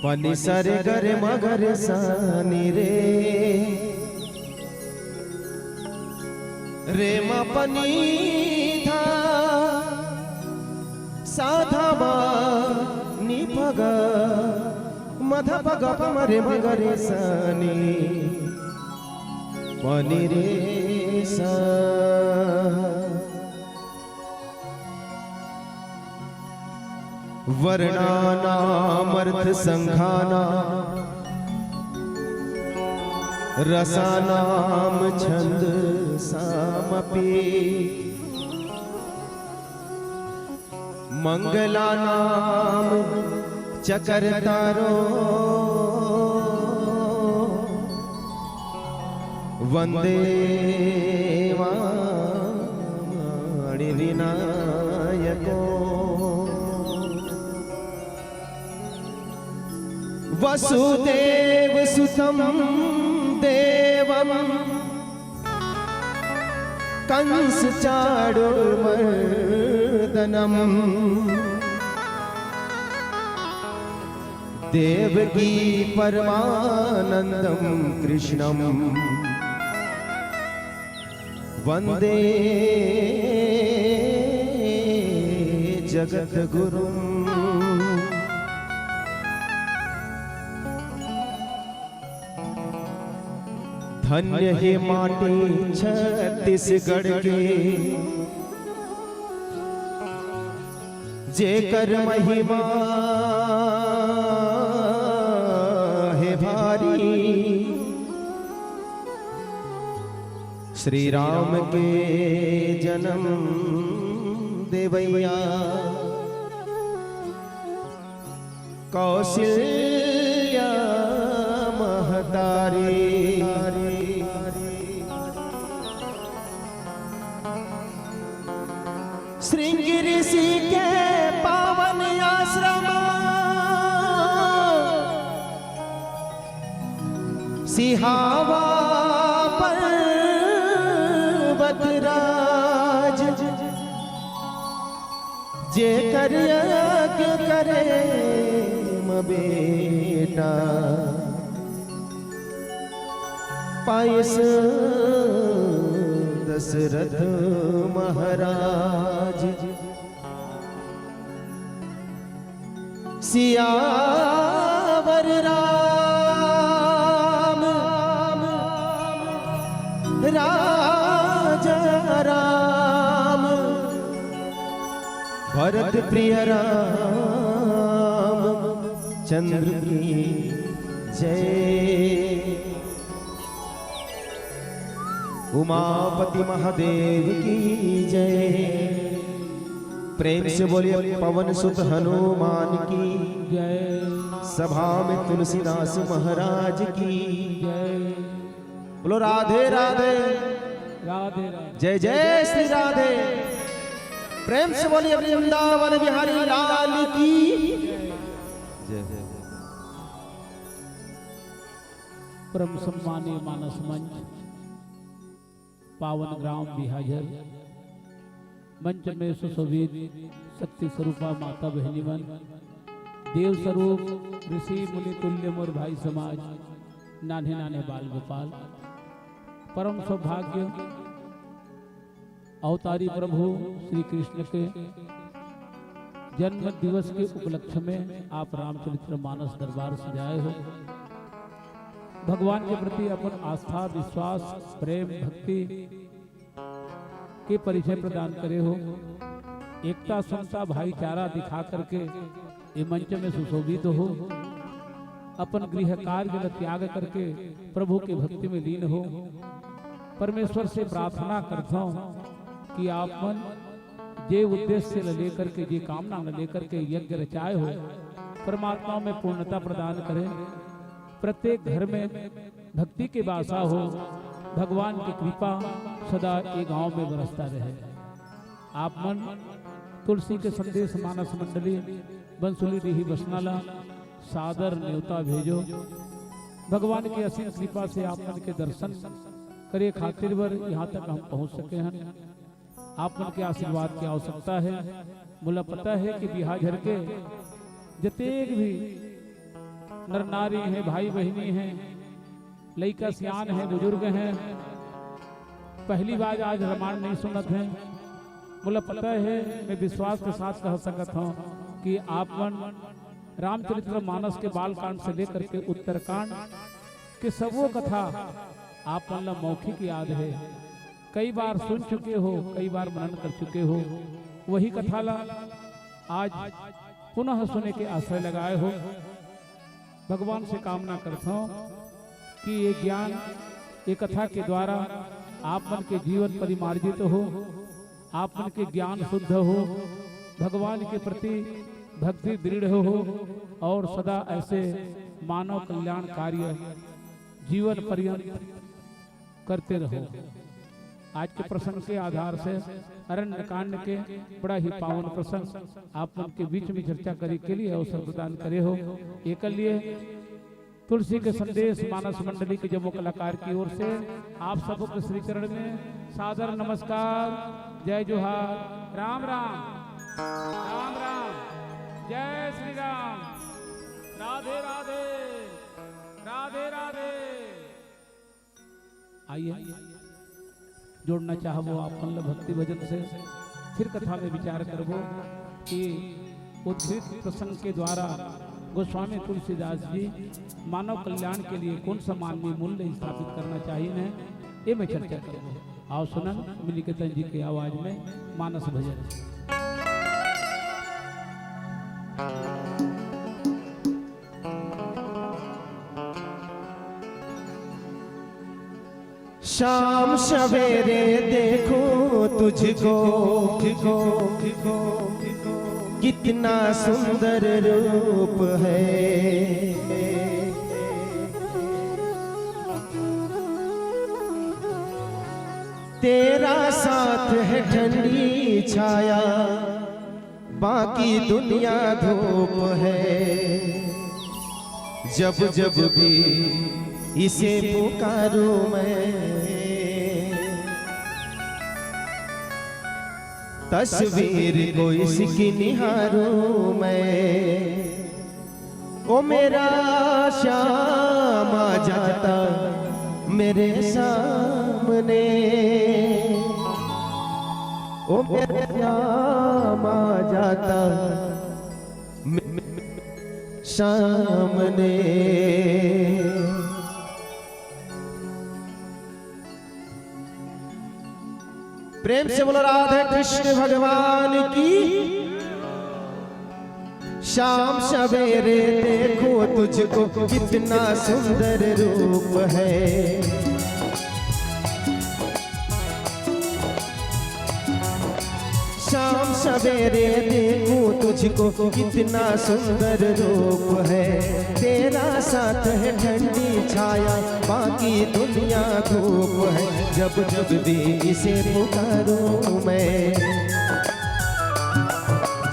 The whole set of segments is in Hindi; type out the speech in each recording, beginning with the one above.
पनी सरे गरे मगर सानी रे रे मा पनी था साधा बा नी पगा मधा पगा पमरे मगरे सानी पनी रे सा वर्णानामर्थ संघाना रसानाम छंद सामपि मंगलानाम चकरतारो वंदे वाणी विनायको वसुदेव सुतं देवं कंस चाणूरमर्दनम देवकी परमानंदम कृष्णम वंदे जगद्गुरुम। धन्य हे माटी छत्तीसगढ़ के जेकर महिमा है भारी, श्री राम के जन्म देवैया कौशल्या महतारी। श्रृंगी ऋषि के पावन आश्रम सिहावा पर्वतराज जे कर यज्ञ करे म बेटा पायस दशरथ महाराज। सियावर राम राजा राम भरत प्रिय राम चंद्र की जय। उमापति महादेव की जय। प्रेम से बोलिए पवन सुत हनुमान की जय। सभा में तुलसीदास महाराज की जय। बोलो राधे राधे राधे जय जय श्री राधे। प्रेम से बोलिए वृंदावन बिहारी लाल की जय। परम सम्मानीय मानस मंच पावन ग्राम बिहाजर मंच में सुशोभित शक्ति स्वरूपा माता बहनीवन, देव स्वरूप ऋषि मुनि तुल्य मोर भाई समाज, नाने नाने बाल गोपाल, परम सौभाग्य अवतारी प्रभु श्री कृष्ण के जन्म दिवस के उपलक्ष्य में आप रामचरित्र मानस दरबार सजाए हो। भगवान के प्रति अपन आस्था, विश्वास, प्रेम, भक्ति के परिचय प्रदान करे हो। एकता, समता, भाईचारा दिखा करके ये मंच में सुशोभित हो। अपन गृह कार्य त्याग करके प्रभु के भक्ति में लीन हो। परमेश्वर से प्रार्थना करता हूँ कि आप मन जे उद्देश्य से लेकर के, जे कामना लेकर के यज्ञ रचाए हो, परमात्मा में पूर्णता प्रदान करें। प्रत्येक घर में भक्ति के वासा हो। भगवान की कृपा सदा ये गांव में बरसता रहे। आप मन तुलसी के संदेश मानस मंडली बंसुली डीही बसनाला सादर न्योता भेजो। भगवान की असीम कृपा से आप मन के दर्शन करे खातिर वर यहाँ तक हम पहुँच सके हैं। आप मन के आशीर्वाद की आवश्यकता है। मुला पता है कि बिहार झर के जतेक भी नर नारी हैं, भाई बहनी हैं, लइका सियान हैं, बुजुर्ग हैं, पहली बार आज रामायण नहीं सुनत हैं। मुला पता है, मैं विश्वास के साथ कह सकता हूँ कि आप मन रामचरित्र मानस के बालकांड से लेकर के उत्तरकांड के सबो कथा आप मन मौखिक याद है। कई बार सुन चुके हो, कई बार मनन कर चुके हो। वही कथा ला आज पुनः सुने के आश्रय लगाए हो। भगवान से कामना करता हूँ कि ये ज्ञान, ये कथा के द्वारा आप मन के जीवन परिमार्जित हो, आप मन के ज्ञान शुद्ध हो, भगवान के प्रति भक्ति दृढ़ हो और सदा ऐसे मानव कल्याण कार्य जीवन पर्यंत करते रहो। आज के प्रसंग के आधार से अरण्य कांड के बड़ा ही पावन प्रसंग आप मन के बीच में चर्चा करे के लिए अवसर प्रदान करे हो। एक लिए तुलसी के संदेश मानस मंडली के जम्मू कलाकार की ओर से आप सबको श्री चरण में सादर नमस्कार, जय जोहार, राम राम, राम राम, जय श्री राम, राधे राधे, राधे राधे। आइए जोड़ना चाहबो आप मन भक्ति भजन से, फिर कथा में विचार करबो कि उद्धृत प्रसंग के द्वारा गोस्वामी तुलसीदास जी मानव कल्याण के लिए कौन सा मानवीय मूल्य स्थापित करना चाहिए, ये मैं चर्चा करूँगा। आओ सुनन मिलिकेतन जी की आवाज में मानस भजन। शाम सवेरे देखो तुझको, कितना सुंदर रूप है। तेरा साथ है ठंडी छाया, बाकी दुनिया धूप है। जब जब भी इसे पुकारूं मैं, तस्वीर को इसकी निहारूं मैं। ओ मेरा श्याम आ जाता मेरे सामने, ओ मेरा श्याम आ जाता सामने। प्रेम से बोलो राधे कृष्ण भगवान की। शाम सवेरे देखो तुझको, कितना सुंदर रूप है। शाम सवेरे देखो तुझको, कितना सुंदर रूप है। तेरा साथ है ठंडी छाया, बाकी दुनिया धूप है। जब जब भी इसे पुकारूं मैं,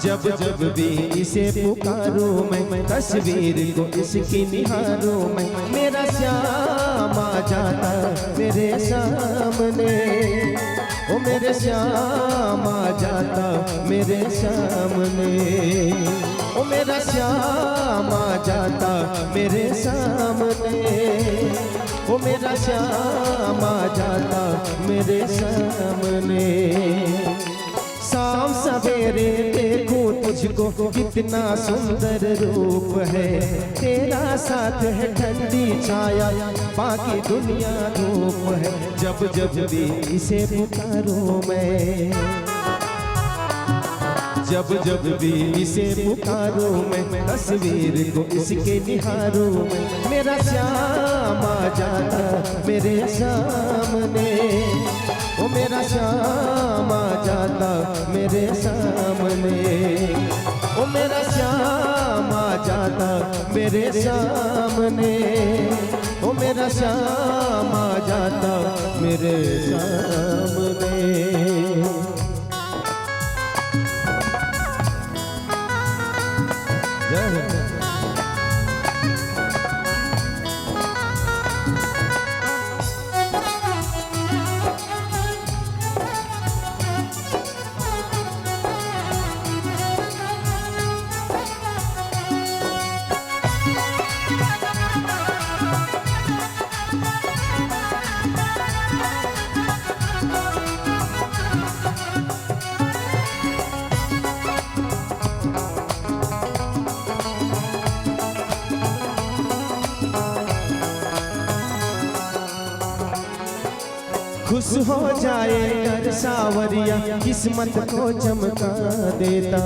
जब जब भी इसे पुकारूं मैं तस्वीर को इसकी निहारूं मैं, मेरा श्याम आ जाता मेरे सामने, ओ मेरे श्याम आ जाता मेरे सामने, ओ मेरा श्याम आ जाता मेरे सामने, ओ मेरा श्याम आ जाता मेरे सामने। शाम सवेरे देखूं तुझको कितना सुंदर रूप है, तेरा साथ है ठंडी छाया बाकी दुनिया धूप है, जब जब भी इसे पुकारूं मैं, जब जब भी इसे पुकारूं मैं तस्वीर को इसके निहारूं मैं, मेरा श्याम आ जाता मेरे सामने, ओ मेरा श्याम आ जाता मेरे सामने, ओ मेरा श्याम आ जाता मेरे सामने, ओ मेरा श्याम आ जाता मेरे सामने। खुश हो जाए कर सावरिया किस्मत को चमका देता,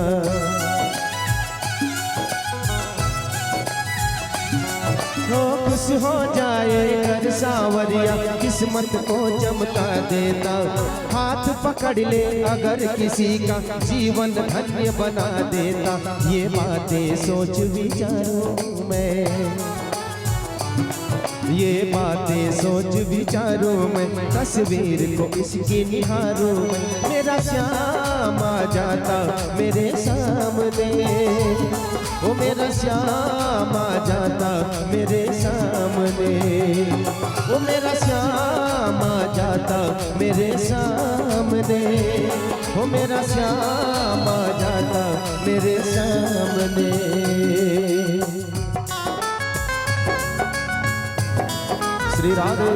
हो खुश हो जाए कर सावरिया किस्मत को चमका देता, हाथ पकड़ ले अगर किसी का जीवन धन्य बना देता, ये बातें सोच विचारूं मैं, ये बातें सोच विचारूं मैं तस्वीर को इसकी निहारूं मैं, मेरा श्याम आ जाता मेरे सामने, ओ मेरा श्याम आ जाता मेरे सामने, ओ मेरा श्याम आ जाता मेरे सामने, ओ मेरा श्याम आ जाता मेरे सामने। श्री राधे,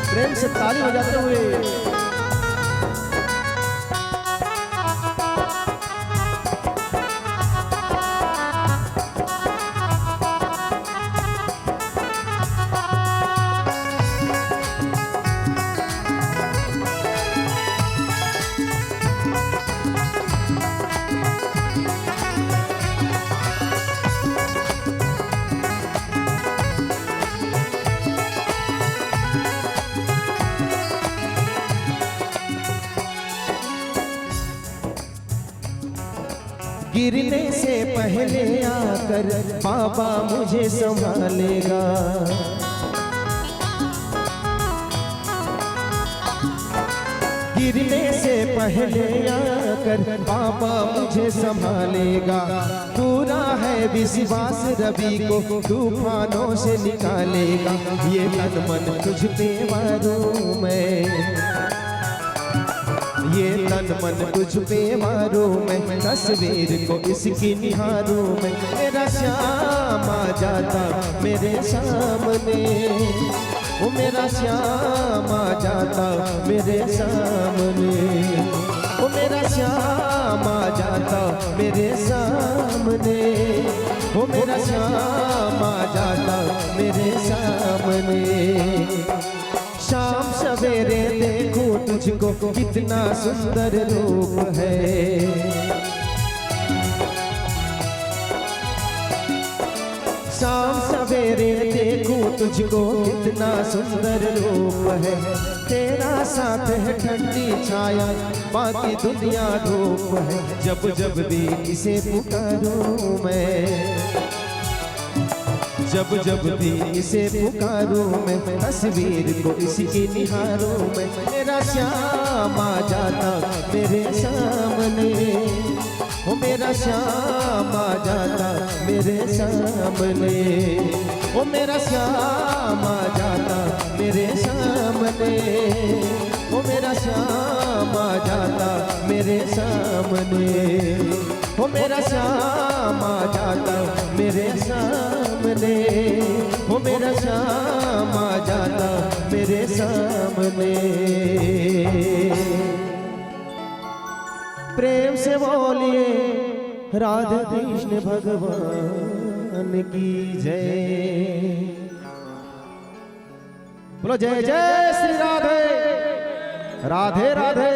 प्रेम से ताली बजाते हुए गिरने से पहले आकर बाबा मुझे संभालेगा, गिरने से पहले आकर बाबा मुझे संभालेगा, पूरा है विश्वास रवि को तूफानों से निकालेगा, ये तन मन तुझ पे मारूं मैं, ये तन मन तुझ पे मारूं मैं तस्वीर को इसकी निहारूं मैं, मेरा श्याम आ जाता मेरे सामने, ओ मेरा श्याम आ जाता मेरे सामने, ओ मेरा श्याम आ जाता मेरे सामने, ओ मेरा श्याम आ जाता मेरे सामने। शाम सवेरे देखूं तुझको कितना सुंदर रूप है, शाम सवेरे देखूं तुझको कितना सुंदर रूप है, तेरा साथ है ठंडी छाया बाकी दुनिया धूप है, जब जब भी इसे पुकारूं मैं, जब जब भी इसे पुकारूं मैं तस्वीर को इसकी निहारूं मैं, मेरा श्याम आ जाता मेरे सामने, सामने, ओ मेरा श्याम आ जाता मेरे सामने, ओ मेरा श्याम आ जाता मेरे सामने, ओ मेरा श्याम आ जाता मेरे सामने, ओ मेरा श्याम आ जाता मेरे सामने, ओ मेरा श्याम आ जाता मेरे सामने। प्रेम से बोलिए राधे कृष्ण भगवान की जय। बोलो जय जय श्री राधे, राधे राधे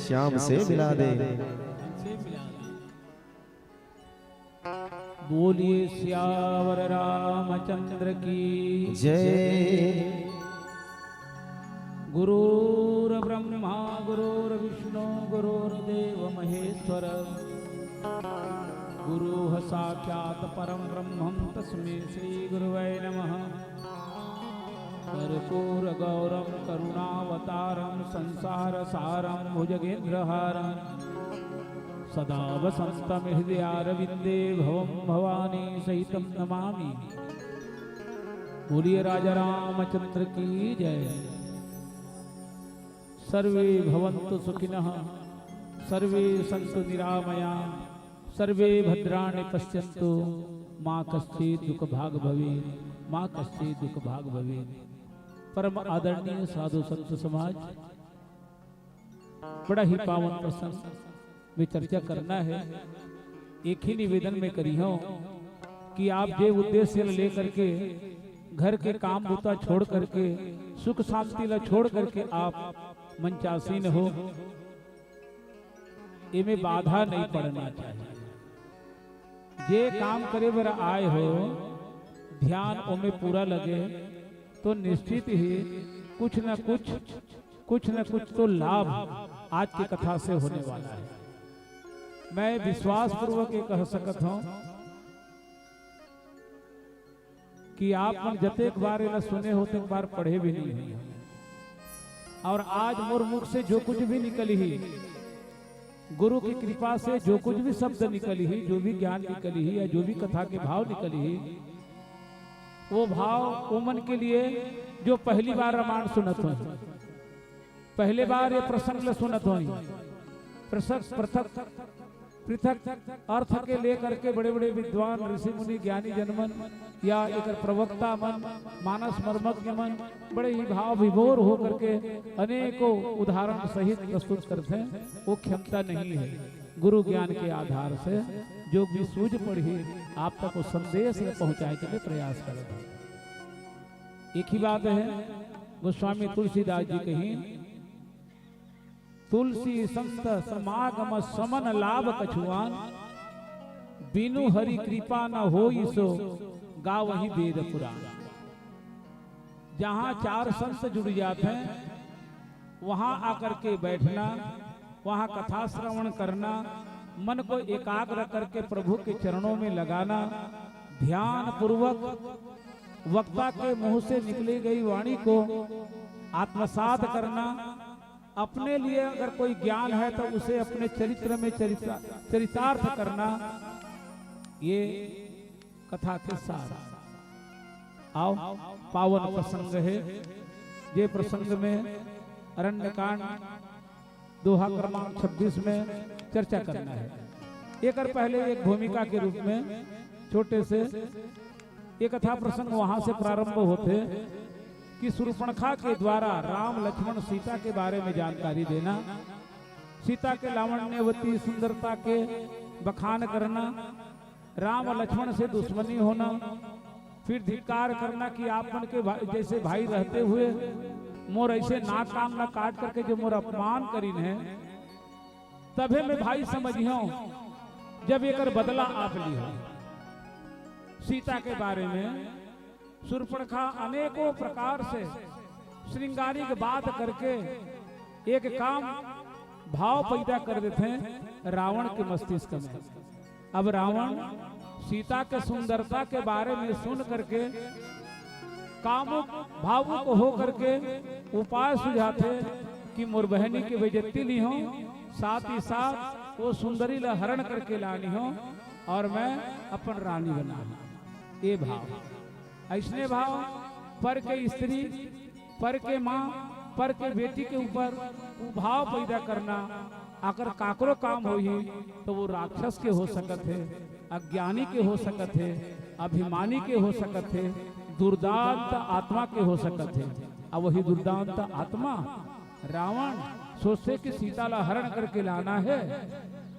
श्याम से मिला दे। बोलिए सियावर रामचंद्र की जय। गुरुर ब्रह्मा गुरुर विष्णु गुरुर्देव महेश्वर, गुरुः साक्षात् परं ब्रह्मं तस्मै श्री गुरुवे नमः। कर्पूर गौरम करुणावतारं संसार सारं भुजगेन्द्रहारं, सदा वसन्तं हृदयारविन्दे भवं भवानी सहितं नमामि। बोलिए राजा रामचंद्र की जय। सर्वे भवन्तु सुखिनः, सर्वे सन्तु निरामया, सर्वे भद्राणि पश्यन्तु, मा कश्चित् दुःख भाग भवेत्, मा कश्चित् दुःख भाग भवेत्। परम आदरणीय साधु संत समाज, बड़ा ही पावन प्रसंग में चर्चा करना है। एक ही निवेदन में करी हूं कि आप जे उद्देश्य लेकर के घर के काम बूता छोड़ करके सुख शांति ला छोड़ करके आप मंचासीन हो, इनमें बाधा नहीं पड़ना चाहिए। जे काम करे बर आए हो, ध्यान उनमें पूरा लगे तो निश्चित ही कुछ न कुछ तो लाभ आज की कथा से होने वाला है। मैं विश्वास पूर्वक ये कह सकता हूं कि आप मन जतेक बार न सुने होते बार पढ़े भी नहीं है, और आज मोर मुख से जो कुछ भी निकली ही, गुरु की कृपा से जो कुछ भी शब्द निकली ही, जो भी ज्ञान निकली ही, या जो भी कथा के भाव निकली ही, वो भाव उमन के लिए जो पहली बार रामायण सुनत हो, पहले बार ये प्रसंग सुनत हो, पृथक अर्थ के लेकर के बड़े बड़े विद्वान ऋषि मुनि ज्ञानी जनमन या एक प्रवक्ता मन मानस मर्मज्ञ मन बड़े ही भाव विभोर होकर के अनेकों उदाहरण सहित प्रस्तुत करते हैं। वो क्षमता नहीं है। गुरु ज्ञान के आधार से जो भी सूझ पड़ी आप तक वो संदेश पहुंचाए के लिए प्रयास करते हैं। एक ही बात है, गोस्वामी तुलसीदास जी कही, तुलसी संत समागम समन लाभ कछुआन, बिनु हरि कृपा न होई सो गावहि वेद पुराण। जहां चार संत जुड़ जाते हैं वहां आकर के बैठना, वहां कथा श्रवण करना, मन को एकाग्र करके प्रभु के चरणों में लगाना, ध्यान पूर्वक वक्ता के मुंह से निकली गई वाणी को आत्मसात करना, अपने लिए अगर कोई ज्ञान है तो उसे अपने चरित्र में चरितार्थ करना, ये कथा के सार। आओ पावन प्रसंग है। ये प्रसंग में अरण्यकांड दोहा क्रमांक 26 में चर्चा करना है। एक पहले एक भूमिका के रूप में छोटे से एक कथा प्रसंग वहां से प्रारंभ होते कि शूर्पणखा के द्वारा राम लक्ष्मण सीता के बारे में जानकारी देना, सीता के लावण्यवती सुंदरता के बखान करना, राम लक्ष्मण से दुश्मनी होना, फिर धिक्कार करना कि आप मन के जैसे भाई रहते हुए मोर ऐसे नाक कान न काट करके जो मोर अपमान करीन है, तभे मैं भाई समझियो जब एक बदला आप ली हो। सीता के बारे में शूर्पणखा अनेकों प्रकार से श्रृंगारिक बात करके एक काम भाव पैदा कर देते हैं रावण के मस्तिष्क में। अब रावण सीता के सुंदरता के बारे में सुन करके कामुक भावुक हो करके उपाय सुझाते कि मोर बहनी की बेइज्जती ली हो, साथ ही साथ वो सुंदरी ला हरण करके लानी हो और मैं अपन रानी बना। ये भाव, ऐसने भाव पर के स्त्री, पर के माँ, पर के बेटी के ऊपर वो भाव पैदा करना। अगर काकरो काम हो ही तो वो राक्षस के हो सकत है, अज्ञानी के हो सकत है, अभिमानी के हो सकत है, दुर्दांत आत्मा के हो सकत है। अब वही दुर्दांत आत्मा रावण सोचते कि सीता ला हरण करके लाना है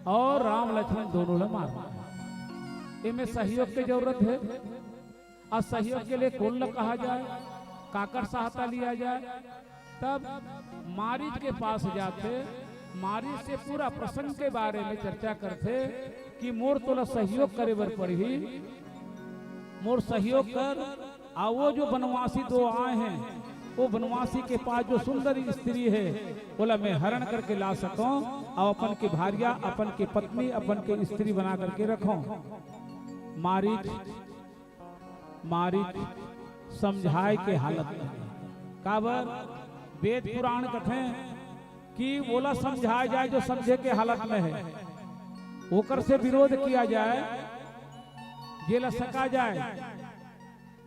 और राम लक्ष्मण दोनों ला मारना है। इनमें सहयोग की जरूरत है। और सहयोग के लिए कौन ला कहा जाए, काकर सहायता लिया जाए। तब मारीच के पास जाते, मारीच से पूरा प्रसंग के बारे में चर्चा करते कि मोर तोला सहयोग करे बर पड़ी, मोर सहयोग कर। आ वो जो बनवासी दो आए हैं, वो बनवासी के पास जो सुंदर स्त्री है बोला मैं हरण करके ला सकूं और अपन की भार्या, अपन की पत्नी, अपन की स्त्री बना करके रखूं। मारीच समझाए के हालत में काबर वेद पुराण कथे कि बोला समझाया जाए जो समझे के हालत में है, ओकर से विरोध किया जाए, जेला सका जाए,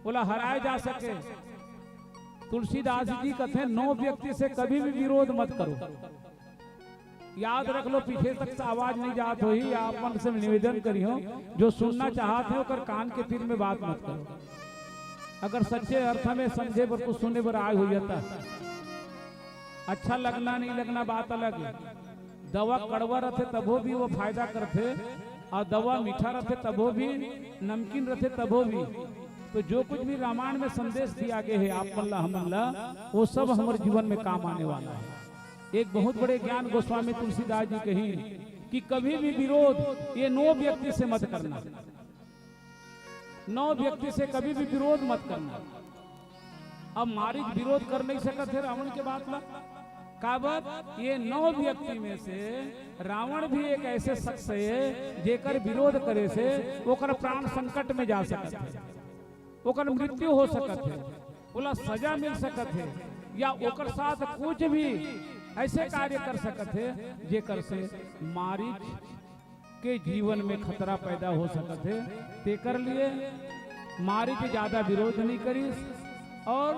बोला हराया जा सके। तुलसीदास जी कहते हैं 9 व्यक्ति से कभी भी विरोध मत करो। याद रख लो, पीछे तक से आवाज नहीं जात हो ही, आप मन से निवेदन करियो जो सुनना चाहते हो कर कान के तीर में बात मत करो। अगर सच्चे अर्थ में समझे पर कुछ सुनने पर आए हो जाता, अच्छा लगना नहीं लगना बात अलग है। दवा कड़वा रहते तबो भी वो फायदा करते, और दवा मीठा रहते तबो भी, नमकीन रहते तबो भी। तो जो कुछ भी रामायण में संदेश दिया गया है आप मल्ला हमल्ला, वो सब हमारे जीवन में काम आने वाला है। एक बहुत बड़े ज्ञान गोस्वामी तुलसीदास जी कही कि कभी भी विरोध ये 9 व्यक्ति से मत करना, 9 व्यक्ति से कभी भी विरोध मत करना। अब मारीच विरोध कर नहीं सकते थे रावण के बात ला, काबर ये 9 व्यक्ति में से रावण भी एक ऐसे शख्स है जेकर विरोध करे से ओकर प्राण संकट में जा सकते है, ओकर मृत्यु हो सकत है, बोला सजा मिल सकत है, या ओकर साथ कुछ भी ऐसे कार्य कर सकत है जेकर से मारीच के जीवन में खतरा पैदा हो सकत है। ते कर लिए मारीच ज्यादा विरोध नहीं करी और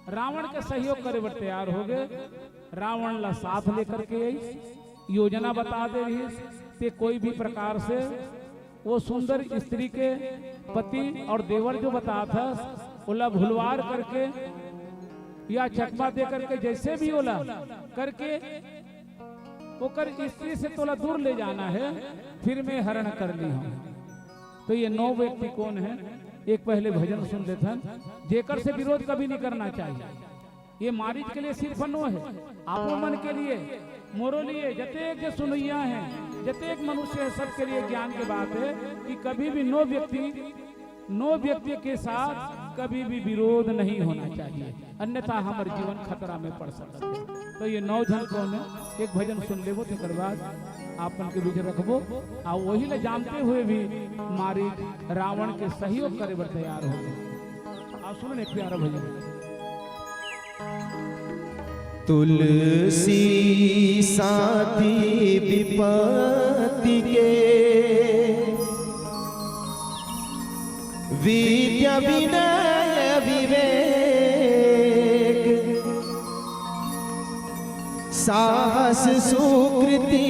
रावण के सहयोग करे बर तैयार हो गए। रावण ला साथ लेकर के आई योजना बता दे रही ते कोई भी प्रकार से वो सुंदर स्त्री के पति और देवर जो बता था ओला भुलवार करके या चकमा दे करके जैसे भी ओला करके ओकर स्त्री से तोला दूर ले जाना है, फिर मैं हरण कर ली हूं। तो ये 9 व्यक्ति कौन है, एक पहले भजन सुन लेते, जेकर से विरोध कभी नहीं करना चाहिए। ये मारीच के लिए सिर्फ 9 है, आपो मन के लिए, मोरो लिए, जतेक जो सुनैया है, जतेक मनुष्य है, सबके लिए ज्ञान की बात है कि कभी भी 9 व्यक्ति के साथ कभी भी विरोध नहीं होना चाहिए, अन्यथा हमारे जीवन खतरा में पड़ सकता है। तो ये 9 जन कौन है, एक भजन सुन लेबो तो बाद आप उनके बीच रखबो। और वही ले जानते हुए भी मारीच रावण के सहयोग करे बर तैयार हो गए। आप सुनो एक प्यारा भजन। तुलसी साथी विपत्ति के, विद्या विनय विवेक, साहस सुकृति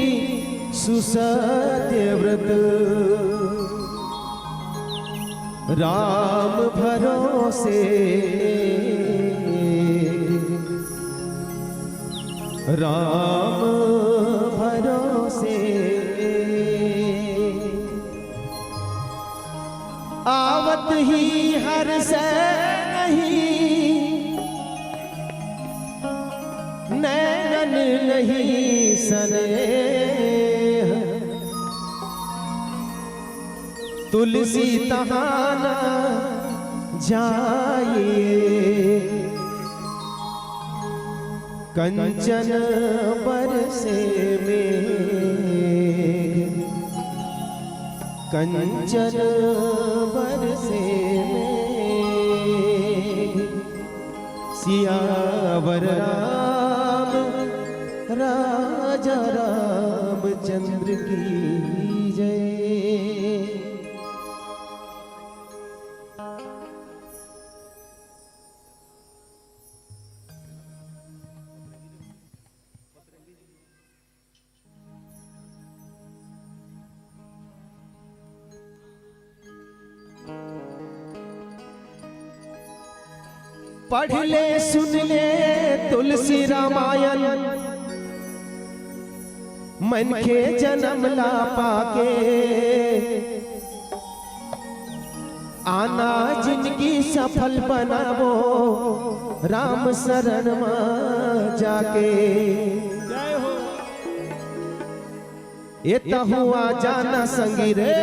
सुसत्य व्रत, राम भरोसे राम भरोसे, आवत ही हर से नहीं, नैनन नहीं सनेह, तुलसी तहाना जाइए, कंचन बरसे में, कंचन बरसे में, सियावर राम राजा रामचंद्र की जय। पढ़ ले सुन ले तुलसी रामायण, मन के जन्म ला पाके, आना जिंदगी सफल बनावो राम शरण में जाके। ये हुआ जाना संगी रे,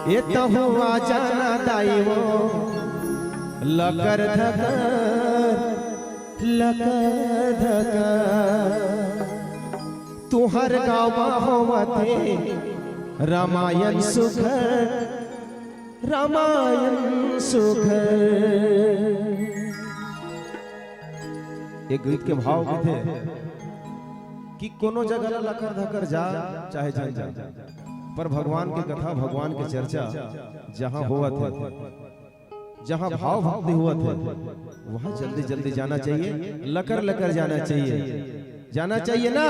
ये हुआ जाना दाइवो, लकर धकर लकर धकर। तुहर गाँव होवते रामायण सुखर, रामायण सुखर। एक गीत के भाव भी थे कि कोनो जगह लकर धकर जा चाहे जा, पर भगवान की कथा भगवान की चर्चा जहां हुआ थे, जहां भाव भक्ति हुआ थे, वहां जल्दी जल्दी जाना चाहिए, लकर लकर जाना चाहिए, जाना चाहिए ना।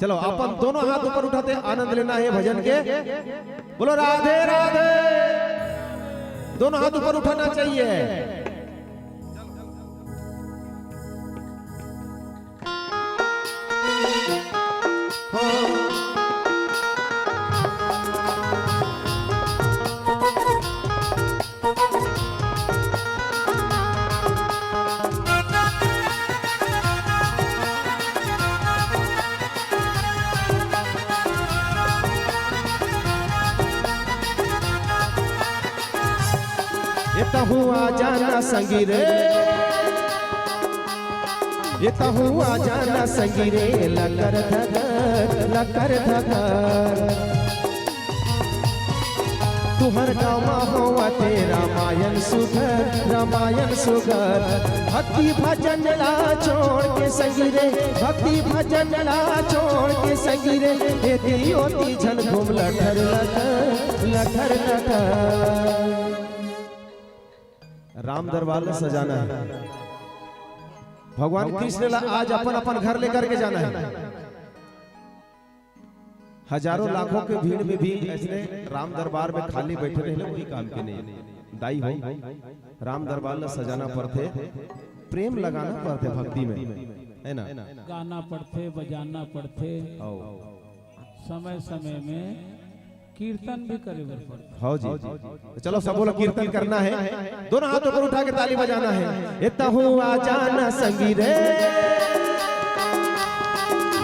चलो अपन दोनों हाथ ऊपर उठाते आनंद लेना है भजन के। बोलो राधे राधे, दोनों हाथ ऊपर उठाना चाहिए। हुआ जाना संगी रे, ये हुआ जाना संगी रे, लकर धकर लकर धकर। तुहर गाँव हुआ ते रामायण सुगर, रामायण सुगर। भक्ति भजन ला छोड़ के संगी रे, भक्ति भजन ला छोड़ के संगी रे, ये दियोती झन घूम letter letter letter letter. Ram दरबार में सजाना है, भगवान कृष्ण ला आज अपन अपन घर लेकर के जाना है। हजारों लाखों के भीड़ में भी ऐसे राम दरबार में खाली बैठे रहे, वही काम के नहीं दाई हो। राम दरबार ला सजाना पड़ते, प्रेम लगाना पड़ते भक्ति में, है ना। गाना पड़ते, बजाना पड़ते, समय समय में कीर्तन भी करे पड़ता। हाँ जी, चलो सब लोग कीर्तन करना है, दोनों हाथों पर उठा के ताली बजाना है। ये हुआ जाना संगी रे,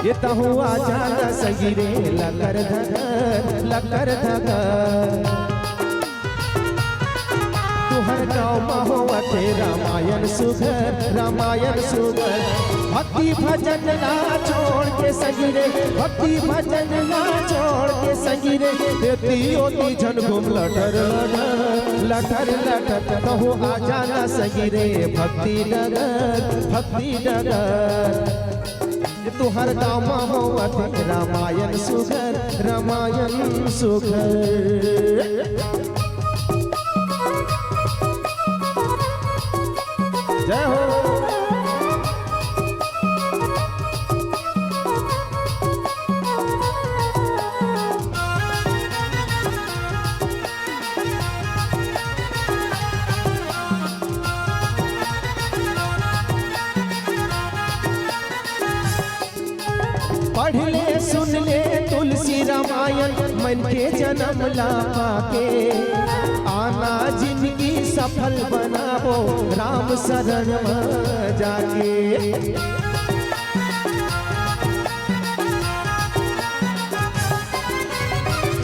ये हुआ जाना संगी रे, लकर धकर लकर धकर। तुहर गाँव हुआ ते रामायण सुगर, रामायण सुगर। भक्ति भजन ला छोड़ के संगी रे, भक्ति भजन ला छोड़ के संगी रे, दियोती झन घूम लटर लटर लटर। कहो आ जाना संगी रे, भक्ति डगर भक्ति डगर। तुहर गाँव हुआ ते रामायण सुगर, रामायण सुगर। जय हो। पढ़ ले सुन ले तुलसी रामायण, मन के जन्म ला पाके, आना जिंदगी सफल बनावो राम शरण में जाके।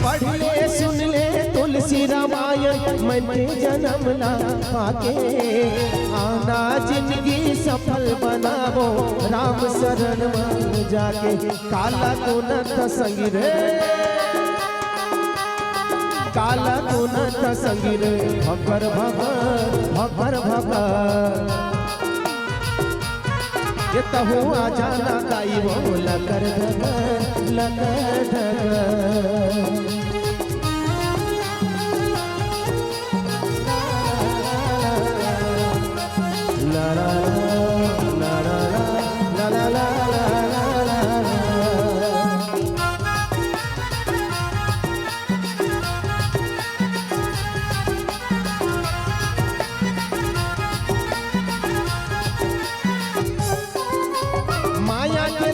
पढ़ ले सुन ले तुलसी रामायण, मन के जन्म ला पाके, आना जिंदगी सफल बनावो राम शरण में जाके। काला गुनत संगी रे, काला गुनत संगी रे, भकर भकर भकर भकर। ये तहु आ जाना दाई वो लकर धकर लकर धकर ला ला ला ला ला ला ला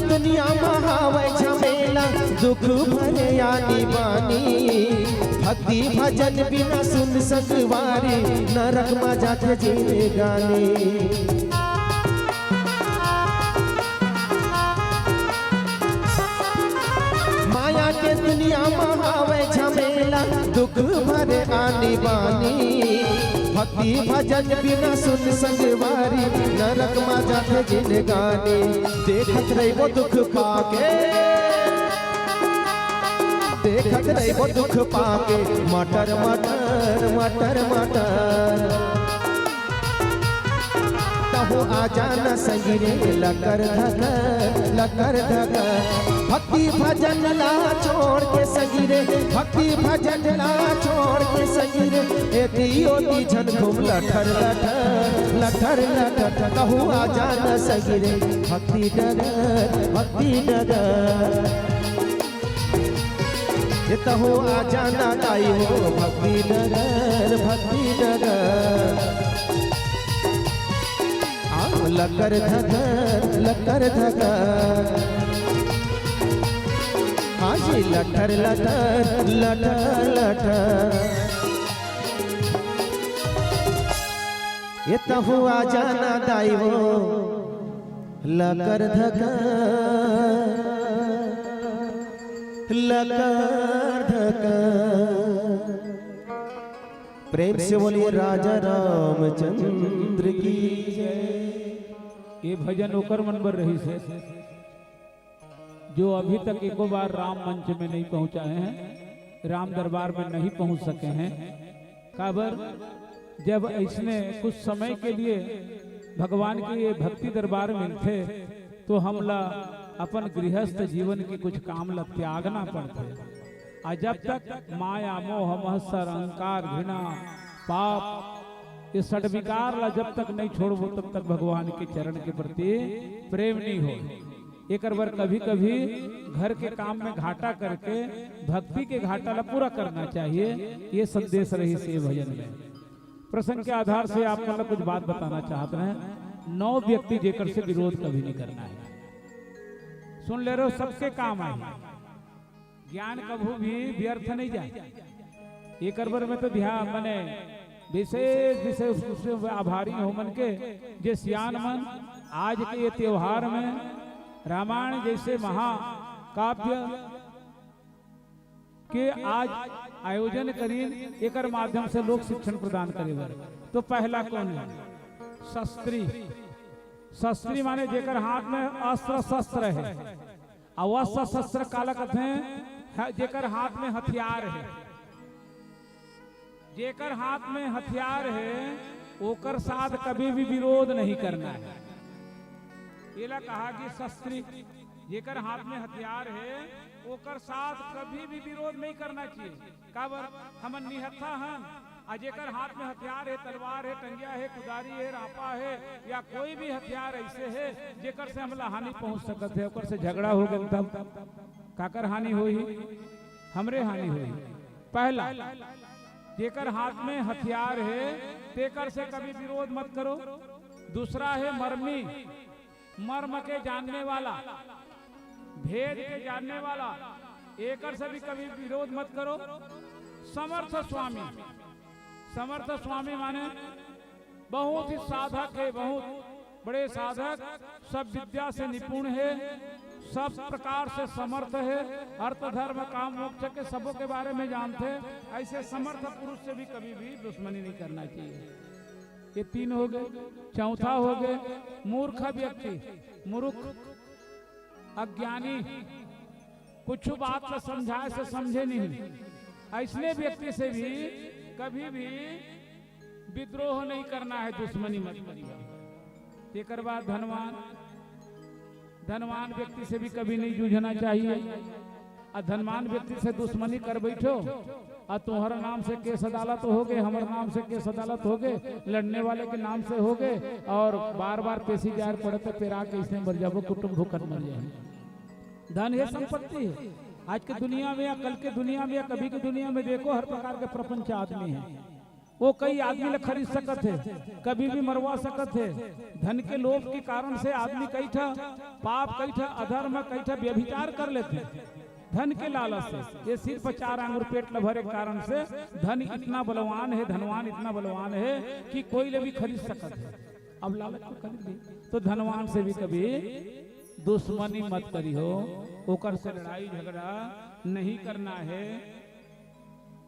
दुनिया महावै झमेला दुख भरे आनी बानी भक्ति भजन बिना सुन सकवारी नरक में जाके जीने गानी माया के दुनिया महावै झमेला दुख भरे आनी बानी भक्ति भजन बिना सुन संगवारी नरक में जाके जिंदगानी देखत रही वो दुख पाके देखत रही वो दुख पाके मटर मटर मटर मटर तहु आ जाना संगिरे लकर धकर भक्ति भजन ला छोड़ के संगिरे भक्ति भजन ला छोड़ के संगिरे एती झन घूम लठर लठर लठर लठर कहू आ जाना संगिरे भक्ति डगर ये तहु आ जाना दाई हो भक्ति डगर लकर धकर हाजी लठर लठर लठर लठर ये तहु आ जाना दाई वो लकर धकर लकर धकर प्रेम से बोलिए राजा रामचंद्र की जय। ये भजन ओकर मन पर रही से जो अभी तक एको बार राम मंच में नहीं पहुंचा हैं, राम दरबार में नहीं पहुंच सके हैं। काबर जब इसने कुछ समय के लिए भगवान के ये भक्ति दरबार में थे तो हमला अपन गृहस्थ जीवन के कुछ काम ला त्यागना पड़ते। और जब तक माया मोह महसर अहंकार घृणा पाप ये षड्विकार ला जब तक नहीं छोड़बो तब तक भगवान के चरण के प्रति प्रेम नहीं हो। एक बार कभी कभी घर के काम में घाटा करके भक्ति के घाटा ला पूरा करना चाहिए। ये संदेश रही से भजन में प्रसंग के आधार से आप मतलब कुछ बात बताना चाहते हैं। 9 व्यक्ति जेकर से विरोध कभी नहीं करना है। सुन ले रहे हो, सबके काम आए, ज्ञान कभी भी व्यर्थ नहीं जाए। एक बार में तो ध्यान मने विशेष विशेष उससे आभारी हो मन के जे सियान मन आज के ये त्योहार में रामायण जैसे महाकाव्य के आज आयोजन करी एक माध्यम से लोक शिक्षण प्रदान करे। तो पहला कौन है? शस्त्री। शस्त्री माने जेकर हाथ में अस्त्र शस्त्र है। अवस्त्र शस्त्र काला कहते हैं जेकर हाथ में हथियार है। जेकर हाथ में हथियार है ओकर साथ कभी भी विरोध नहीं करना है। ये कहा कि शस्त्री जेकर हाथ में हथियार है ओकर साथ कभी भी विरोध नहीं करना चाहिए। काबर हम निहत्था हन आ जेकर हाथ में हथियार है, तलवार है, टंगिया है, कुदारी है, रापा है या कोई भी हथियार ऐसे है जेकर से हमला हानि पहुंच सकत है, ओकर से झगड़ा हो गया तब काकर हानि हुई? हमरे हानि हुई। पहला जेकर हाथ में हथियार है तेकर से कभी विरोध मत करो। दूसरा है मर्मी, मर्म के जानने वाला, भेद के जानने वाला, एकर से भी कभी विरोध मत करो। समर्थ स्वामी, समर्थ स्वामी माने बहुत ही साधक है, बहुत बड़े साधक, सब विद्या से निपुण है, सब प्रकार से समर्थ है, अर्थ धर्म काम मोक्ष के सबों के बारे में जानते। ऐसे समर्थ पुरुष से भी कभी भी दुश्मनी नहीं करना चाहिए। ये 3 हो गए। चौथा हो गए मूर्ख व्यक्ति, मूर्ख अज्ञानी, कुछ बात को समझाए से समझे नहीं, ऐसने व्यक्ति से भी कभी भी विद्रोह नहीं करना है, दुश्मनी मत करिए। एक बाद धनवान, धनवान व्यक्ति से भी कभी नहीं जूझना चाहिए। और धनवान व्यक्ति से दुश्मनी कर बैठो और तुम्हारा नाम से केस अदालत हो गए, हमारे नाम से केस अदालत हो गए, लड़ने वाले के नाम से हो गए, और बार बार पेशी जार पड़ते पेरा के इसमें मर जाओ, कुटुंब भूखट मर जाए। धन है संपत्ति है। आज के दुनिया में या कल के दुनिया में या कभी की दुनिया में देखो, हर प्रकार के प्रपंच आदमी है, वो कई आदमी ले खरीद सकत है, कभी भी मरवा सकत है। धन के लोभ के कारण से आदमी कई ठा पाप, कई ठा अधर्म, कई ठा व्यभिचार कर लेते धन के लालच से। ये सिर्फ 4 आंगुर पेट ल भरे कारण से धन इतना बलवान है, धनवान इतना बलवान है कि कोई ले भी खरीद सकत है। अब लालच को खरीद ली तो धनवान से भी कभी दुश्मनी मत करी हो, ओकर से लड़ाई झगड़ा नहीं करना है।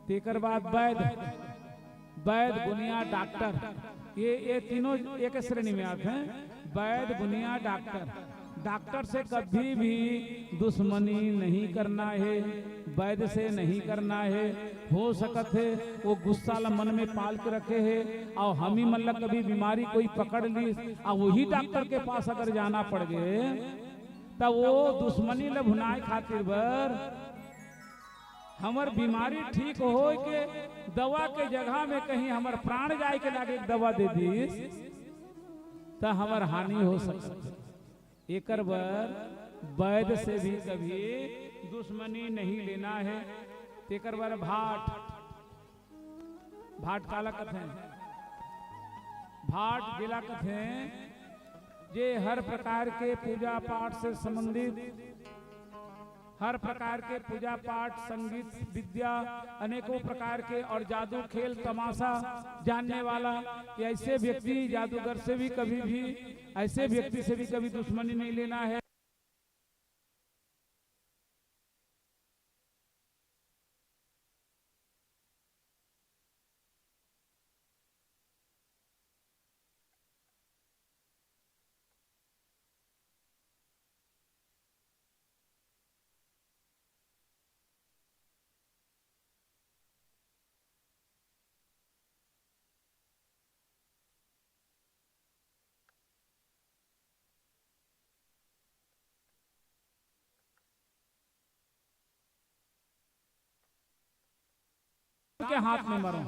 तेकर बाद वैद्य गुनिया डॉक्टर, ये तीनों एक श्रेणी में आते हैं। वैद्य गुनिया डॉक्टर से कभी भी दुश्मनी नहीं करना है, वैद्य से नहीं करना है। हो सकत है वो गुस्सा ला मन में पाल के रखे है, और हम ही मतलब कभी बीमारी कोई पकड़ ली और वही डॉक्टर के पास अगर जाना पड़ गए तब वो दुश्मनी ला भुनाए खातिर बर हमर बीमारी ठीक हो के दवा के जगह में कहीं हमर प्राण जाए के लागे दवा दे दी तो हमर हानि हो सकती। एकर बर वैद्य से भी कभी दुश्मनी नहीं लेना है। तेकर बर भाट काला कथे, भाट जिला कथे जे हर प्रकार के पूजा पाठ से संबंधित, हर प्रकार के पूजा पाठ, संगीत, विद्या, अनेकों प्रकार के और जादू, खेल, तमाशा जानने वाला ऐसे व्यक्ति, जादूगर से भी कभी भी, ऐसे व्यक्ति से भी कभी दुश्मनी नहीं लेना है। के हाथ में मरो,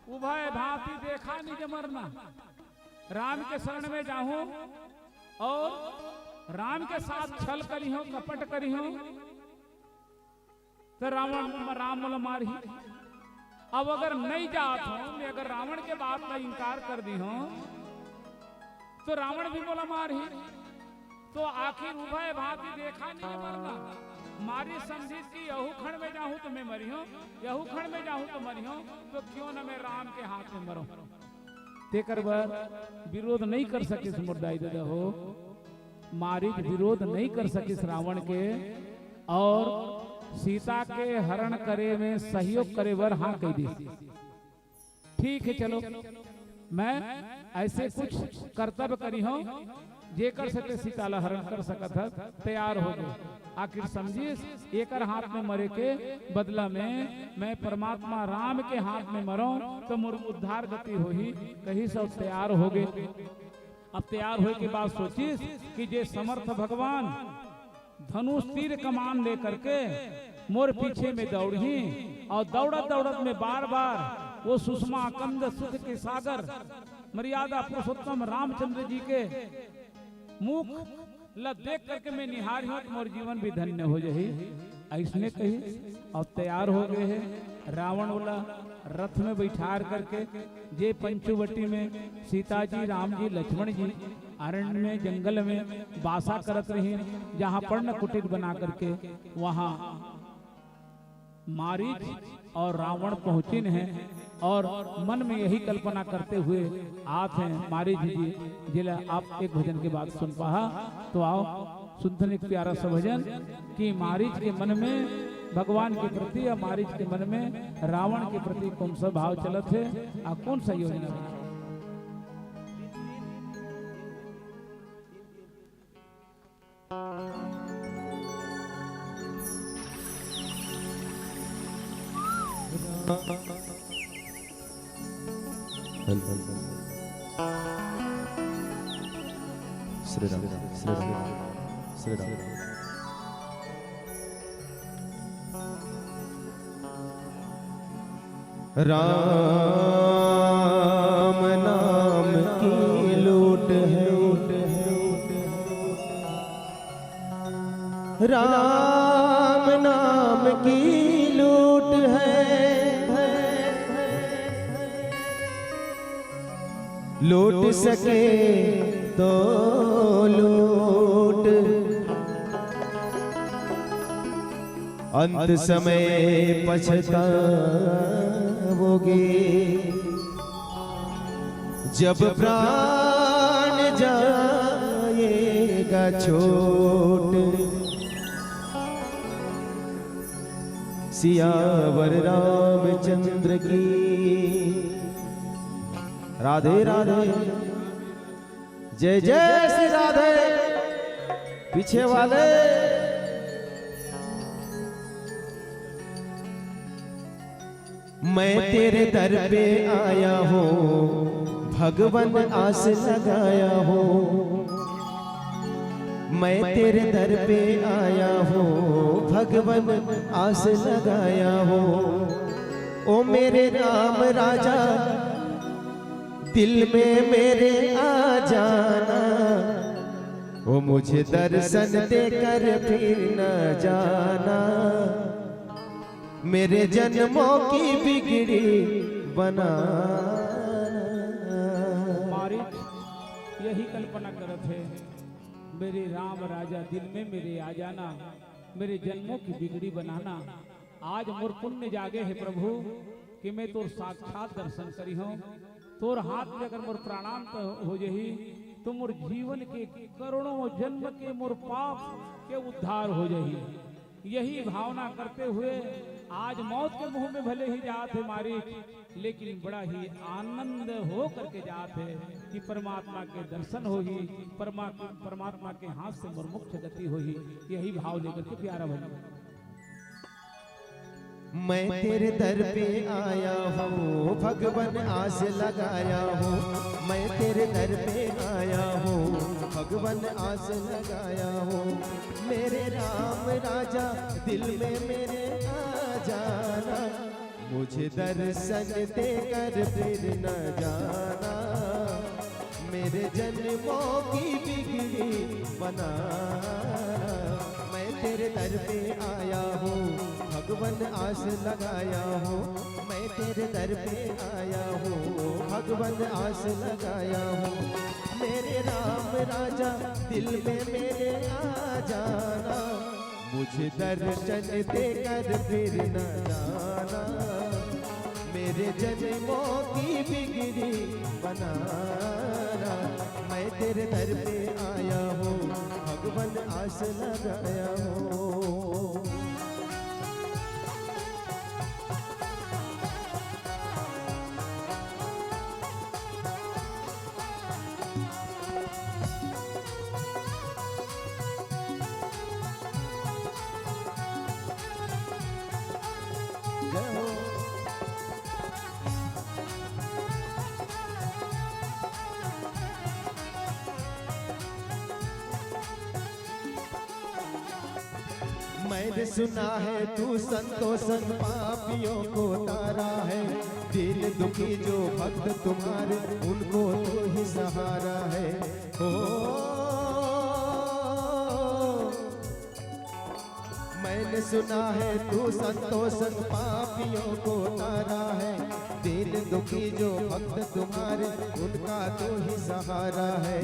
उभय भांति देखा निज मरना। राम के शरण में जाऊं और राम के साथ छल करी हो, कपट करी हो तो राम मोला मारी। अब अगर नहीं जात हूं मैं, अगर रावण के बात का इनकार कर दी हूं तो रावण भी मोला मारी। तो आखिर उभय भांति देखा निज मरना, मारी समझी कि यहू खंड में जाऊं तो मैं मरी हूं, यहू खंड में जाऊं तो मरी हूं, तो क्यों न मैं राम के हाथ में मरूं। तेकर बर विरोध नहीं कर सके मुर्दाई दादा हो, मारीच विरोध नहीं कर सकिस रावण के, और सीता के हरण करे में सहयोग करे बर हाँ कह दी। ठीक है चलो मैं ऐसे कुछ कर्तव्य करी हूं जे कर सके सीता ला हरण कर सकत है, तैयार हो गए। आखिर समझिस एकर हाथ में मरे के बदला में मैं परमात्मा राम के हाथ में मरो तो मोर उद्धार गति होही, कहीं सब तैयार हो गए। अब तैयार होए के बाद सोचिस कि जे समर्थ भगवान धनुष तीर कमान लेकर के मोर पीछे में दौड़ी, और दौड़त दौड़त में बार बार वो सुषमा कंद सुख के सागर मर्यादा पुरुषोत्तम रामचंद्र जी के मुख ला देख करके मैं निहारी हूं तो मोर जीवन भी धन्य हो जाए, ऐसने कही। और तैयार हो गए हैं रावण वाला रथ में बैठार करके, जे पंचवटी में सीता जी, राम जी, लक्ष्मण जी अरण्य में जंगल में वासा करत रही, जहाँ पर्ण कुटीर बना करके वहाँ मारीच और रावण पहुंचे हैं, और मन में यही कल्पना करते हुए आते हैं मारीच जी जिला आप एक भजन के बाद सुन पा तो आओ सुनते एक प्यारा सा भजन कि मारीच के मन में भगवान के प्रति या मारीच के मन में रावण के प्रति कौन सा भाव चलत है और कौन सा योजना है। श्री राम श्री राम श्री राम। राम नाम की लूट है, राम नाम की लूट है, लूट सके तो लूट, अंत समय पछताओगे जब प्राण जाएगा छोट। सियावर रामचंद्र की राधे राधे, जय जय श्री राधे। पीछे वाले मैं तेरे दर पे आया हूँ, भगवन आस लगाया हूँ। मैं तेरे दर पे आया हूँ, भगवन आस लगाया हूँ। ओ मेरे राम राजा दिल में मेरे आ जाना, ओ मुझे दर्शन देकर फिर न जाना। मेरे जन्मों की बिगड़ी बना। मारिच यही कल्पना करत है, मेरे राम राजा दिल में मेरे आ जाना, मेरे जन्मों की बिगड़ी बनाना। आज मोर पुण्य जागे है प्रभु कि मैं तोर साक्षात दर्शन करी हूँ। तोर हाथ में अगर मोर प्राणांत हो जही तो मोर जीवन के करोड़ों जन्म के मोर पाप के उद्धार हो जही। यही भावना करते हुए आज मौत के मुंह में भले ही जाते मारी, लेकिन बड़ा ही आनंद हो करके जाते कि परमात्मा के दर्शन हो ही, परमात्मा के हाथ से मोर मुख्य गति हो ही। यही भाव लेकर के प्यारा भले मैं तेरे दर पे आया हूँ, भगवन आस लगाया हूँ। मैं तेरे दर पे आया हूँ, भगवन आस लगाया हूँ। मेरे राम राजा दिल में मेरे आ जाना, मुझे दर्शन देकर फिर न जाना। मेरे जन्मों की बिगड़ी बनाना। मैं तेरे दर पे आया हूँ, भगवन आस लगाया हूँ। मैं तेरे दर पे आया हूँ, भगवन आस लगाया हूँ। मेरे राम राजा दिल में मेरे आ जाना, मुझे दर्शन देकर फिर न जाना। मेरे जन्मों की बिगड़ी बनाना। मैं तेरे दर पे आया हूँ, भगवन आस लगाया हूँ। मैंने सुना है तू संतोषन पापियों को तारा है। दिल दुखी जो भक्त तुम्हारे उनको तू ही सहारा है। ओ मैंने सुना है तू संतोषन पापियों को तारा है। दिल दुखी जो भक्त तुम्हारे उनका तू ही सहारा है।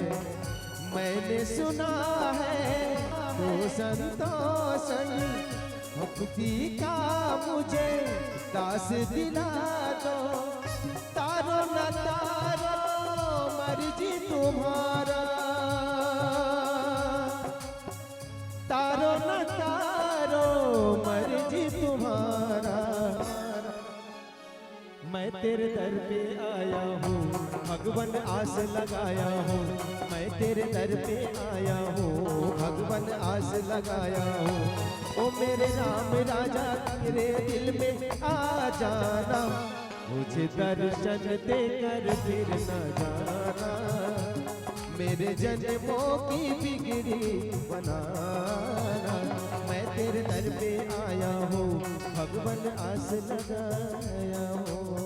मैंने सुना है तू संतोषन भक्ति का मुझे दास दिला दो। तारो न तारो मर्जी तुम्हारा, तारो न तारो मर्जी तुम्हारा। मैं तेरे दर पे आया हूँ, भगवन आस लगाया हूँ। मैं तेरे दर पे आया हूँ, भगवन आस लगाया हूँ। ओ मेरे राम राजा तेरे दिल में आ जाना, मुझे दर्शन देकर फिर न जाना। मेरे जन्मों की बिगड़ी बनाना। मैं तेरे दर पे आया हूँ, भगवान आस लगाया हूँ।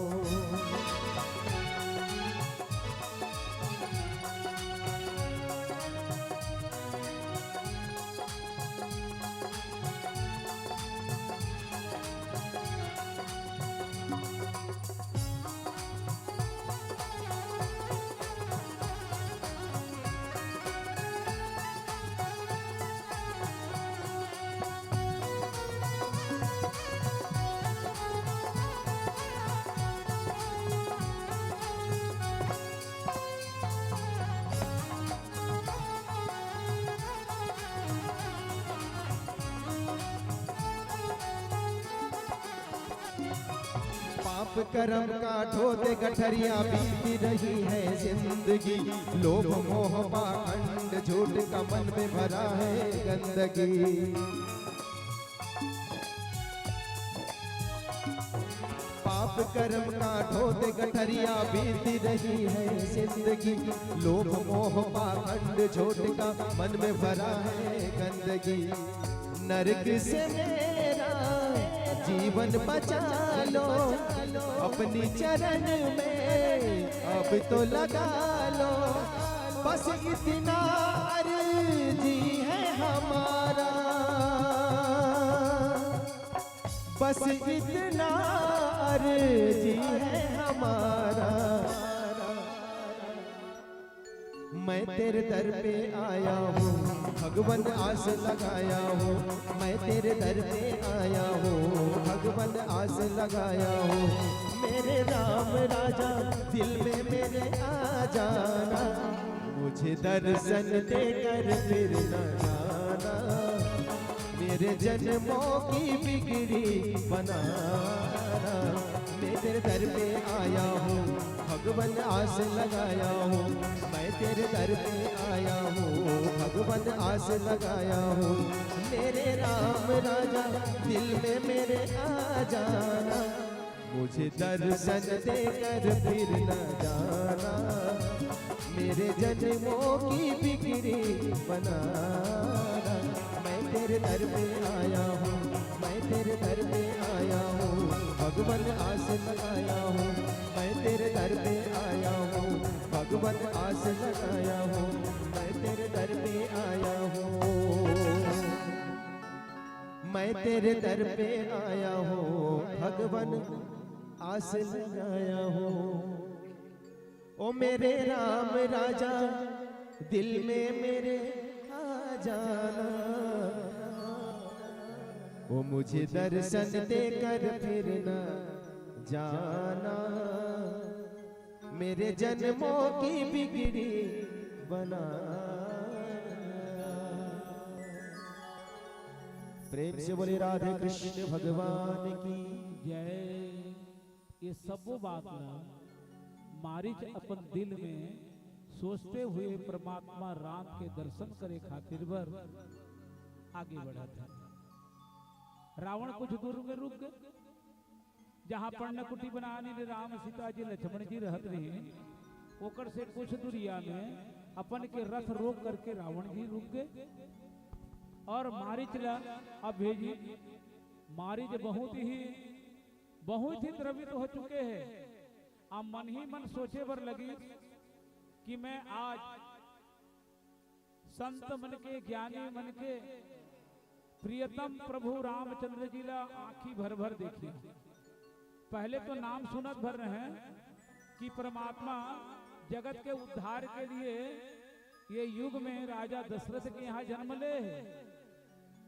पाप कर्म का ढोते गठरिया बीती रही है जिंदगी। लोभ मोह पाखंड झूठ का मन में भरा है गंदगी। पाप कर्म का ढोते गठरिया बीती रही है जिंदगी। लोभ मोह पाखंड झूठ का मन में भरा है गंदगी। नरक से मेरा जीवन बचा लो, अपनी चरण में अब तो लगा लो। बस इतना अर्जी है हमारा, बस इतना अर्जी है हमारा। मैं तेरे दर पे आया हूँ, भगवान आस लगाया हूँ। मैं तेरे दर पे आया हूँ, भगवान आस लगाया हूँ। मेरे राम राजा दिल में मेरे आ जाना, मुझे दर्शन देकर फिर न जाना। मेरे जन्मों की बिगड़ी बनाना। मैं तेरे दर पे आया हूँ, भगवान आस लगाया हूँ। मैं तेरे दर पे आया हूँ, भगवान आस लगाया हूँ। मेरे राम राजा दिल में मेरे आ जाना, मुझे दर्शन देकर फिर न जाना। मेरे जन्मों की बिगड़ी बनाना। मैं तेरे दर पे आया हूँ, मैं तेरे दर पे आया हूँ, भगवान आस लगाया हूँ। मैं तेरे दर पे आया हूँ, भगवान आस लगाया हूँ। मैं तेरे दर पे आया हूँ, मैं तेरे दर पे आया हूँ, भगवान आस लगाया हूँ। ओ मेरे राम राजा दिल में मेरे आ जाना, ओ मुझे दर्शन देकर फिर न जाना। मेरे जन्मों की बिगड़ी बना। प्रेम से बोले राधे कृष्ण भगवान की जय। ये सब वो बात ना मारिच अपन दिल में सोचते हुए परमात्मा राम के दर्शन करे खातिर बर आगे बढ़ा था। रावण कुछ दूर में रुक गए, जहां पर्णकुटी बनानी राम सीता जी लक्ष्मण जी रहत रहे, ओकर से कुछ दूरिया में अपन के रथ रोक करके रावण जी रुक गए और मारिच ला अब भेजी। मारिच बहुत ही द्रवित हो चुके हैं। अब मन ही मन सोचे बर लगी कि मैं आज संत मन के ज्ञानी मन के प्रियतम प्रभु रामचंद्र जी ला आंखी भर भर देखी। पहले तो नाम सुनत भर रहे कि परमात्मा जगत के उद्धार के लिए ये युग में राजा दशरथ के यहाँ जन्म ले,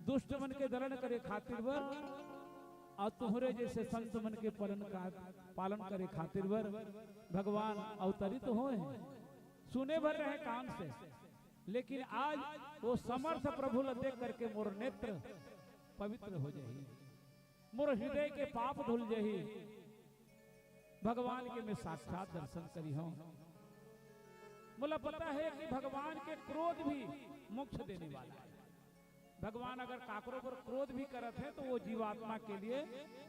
दुष्ट मन के दलन करे खातिर बर और तुम्हारे जैसे संत मन के पालन करे खातिर बर भगवान अवतरित होए हैं। सुने भर रहे कान से, लेकिन आज वो समर्थ प्रभु ला देख करके मोर नेत्र पवित्र हो जाही, मोर हृदय के पाप धुल जाही। भगवान के मैं साक्षात दर्शन करी हूं। मुझे पता है कि भगवान के क्रोध भी मोक्ष देने वाला है। भगवान अगर काकरों पर क्रोध भी करत है तो वो जीवात्मा के लिए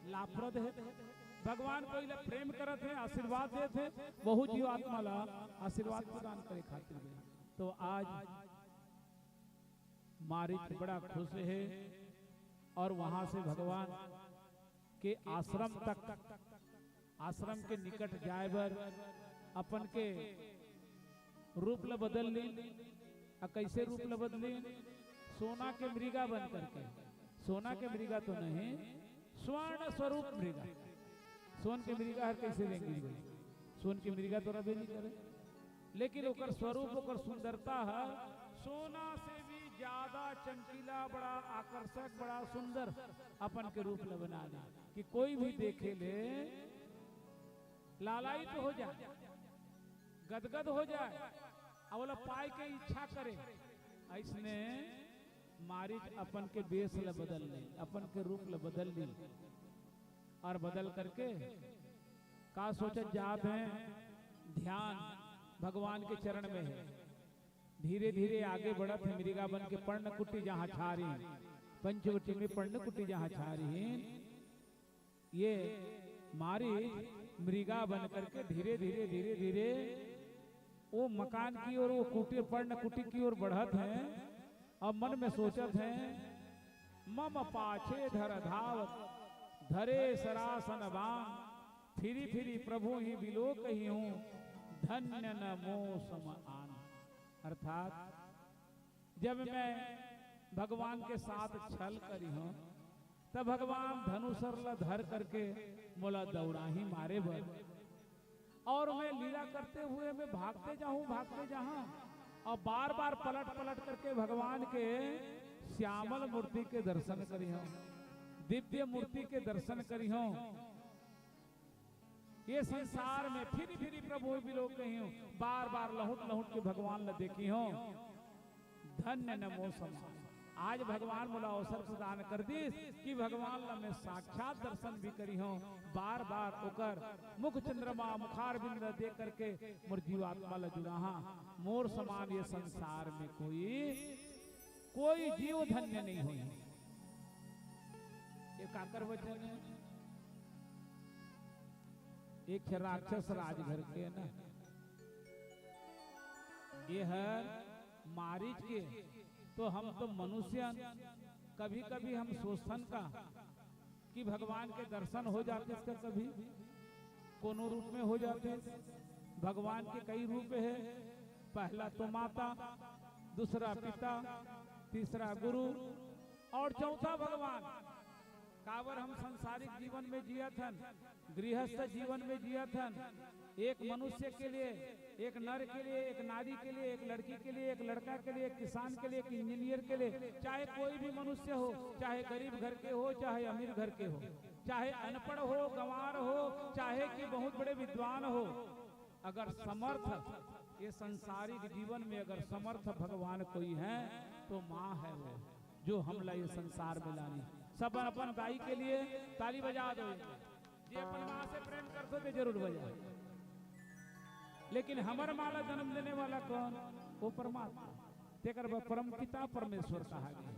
लाभप्रद है। भगवान कोई ला प्रेम करत है, आशीर्वाद देते, बहुत जीवात्मा ला आशीर्वाद प्रदान करे खातिर। तो आज मारीच बड़ा खुश है और वहां से भगवान के आश्रम तक, आश्रम के निकट जाए बर अपन के रूप ल बदल ली। कैसे रूप ल बदली? सोना के मृगा बन करके। सोना के मृगा तो नहीं, स्वर्ण स्वरूप मृगा। सोन के मृगा हर कैसे देंगे? सोन के मृगा तो रबे नहीं करे, लेकिन ओकर स्वरूप, ओकर सुंदरता है सोना से भी ज्यादा चमकीला, बड़ा आकर्षक, बड़ा सुंदर अपन के रूप ल बना ली कि कोई भी देखे ले लालायित हो जाए, गदगद हो जाए और पाए के इच्छा करे। ऐसने मारीच अपन के बेस ल बदल ली, अपन के रूप ल बदल ली और बदल करके का सोचत जात है, ध्यान भगवान के चरण में है। धीरे धीरे आगे बढ़त है मृगा बन के पर्ण कुटी जहाँ छारी, पंचवटी में पर्ण कुटी जहाँ छारी। ये मारी मृगा बन करके धीरे धीरे धीरे धीरे वो मकान की ओर, वो कुटी पर्ण कुटी की ओर बढ़त है और मन में सोचत है, मम पाछे धर धावत धरे सरासन बाम, फिरी फिरी प्रभु ही बिलोक ही हूँ, धन्य न मोह सम आन। अर्थात जब मैं भगवान के साथ छल करी हूँ तब भगवान धनुषर ल धर करके मोला दौड़ा ही मारे बर, और मैं लीला करते हुए मैं भागते जाऊं और बार बार पलट पलट करके भगवान के श्यामल मूर्ति के दर्शन करी हूं, दिव्य मूर्ति के दर्शन करी हूं। ये संसार में फिर फिर प्रभु बिलोक कही हूं, बार बार लहुट लहुट के भगवान ल देखी हूं, धन्य नमो समान। आज भगवान मोला अवसर प्रदान कर दी कि भगवान ला मैं साक्षात दर्शन भी करी हूं, बार बार ओकर मुख चंद्रमा मुखार बिंद देख करके मोर जीवात्मा ला जुड़ाहा। मोर समान ये संसार में कोई जीव धन्य नहीं हुई। ये काकर वचन है, एक राक्षस राजघर के ना, ये है मारीच के। तो हम तो मनुष्य कभी कभी हम सोचन का कि भगवान के दर्शन हो जाते, इसका कभी कोनो रूप में हो जाते। भगवान के कई रूप है, पहला तो माता, दूसरा पिता, तीसरा गुरु और चौथा भगवान। कावर हम सांसारिक जीवन में जिया थन, गृहस्थ जीवन में जिया थन, एक मनुष्य के लिए, एक नर के लिए, एक नारी के लिए, एक लड़की के लिए, एक लड़का के लिए, एक किसान के लिए, एक इंजीनियर के लिए, चाहे कोई भी मनुष्य हो, चाहे गरीब घर के हो, चाहे अमीर घर के हो, चाहे अनपढ़ हो, गंवार हो, चाहे कि बहुत बड़े विद्वान हो, अगर समर्थ ये संसारिक जीवन में अगर समर्थ भगवान कोई है तो माँ है वो, जो हमला ये संसार में लानी। सब अपन दाई के लिए ताली बजा दो, जे अपन माँ से प्रेम करते थे जरूर बजा। लेकिन हमार माला जन्म देने वाला कौन? वो परमात्मा, तेकर परम पिता परमेश्वर कहा गया।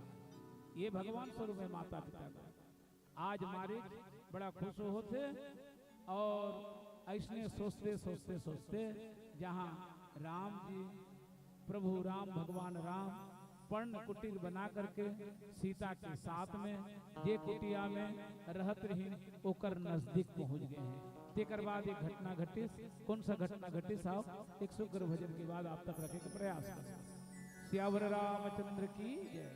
ये भगवान स्वरूप है माता पिता का। आज मारे बड़ा खुश होते और ऐसने सोचते सोचते सोचते जहाँ राम जी, प्रभु राम, भगवान राम पर्ण कुटीर बना करके सीता के साथ में जे कुटिया में रहत रही ओकर नजदीक पहुंच गए हैं। तेकर बाद एक घटना घटी। कौन सा घटना घटी साहब? एक शुक्र भजन के बाद आप तक रखे के प्रयास करें। सियावर रामचंद्र की जय।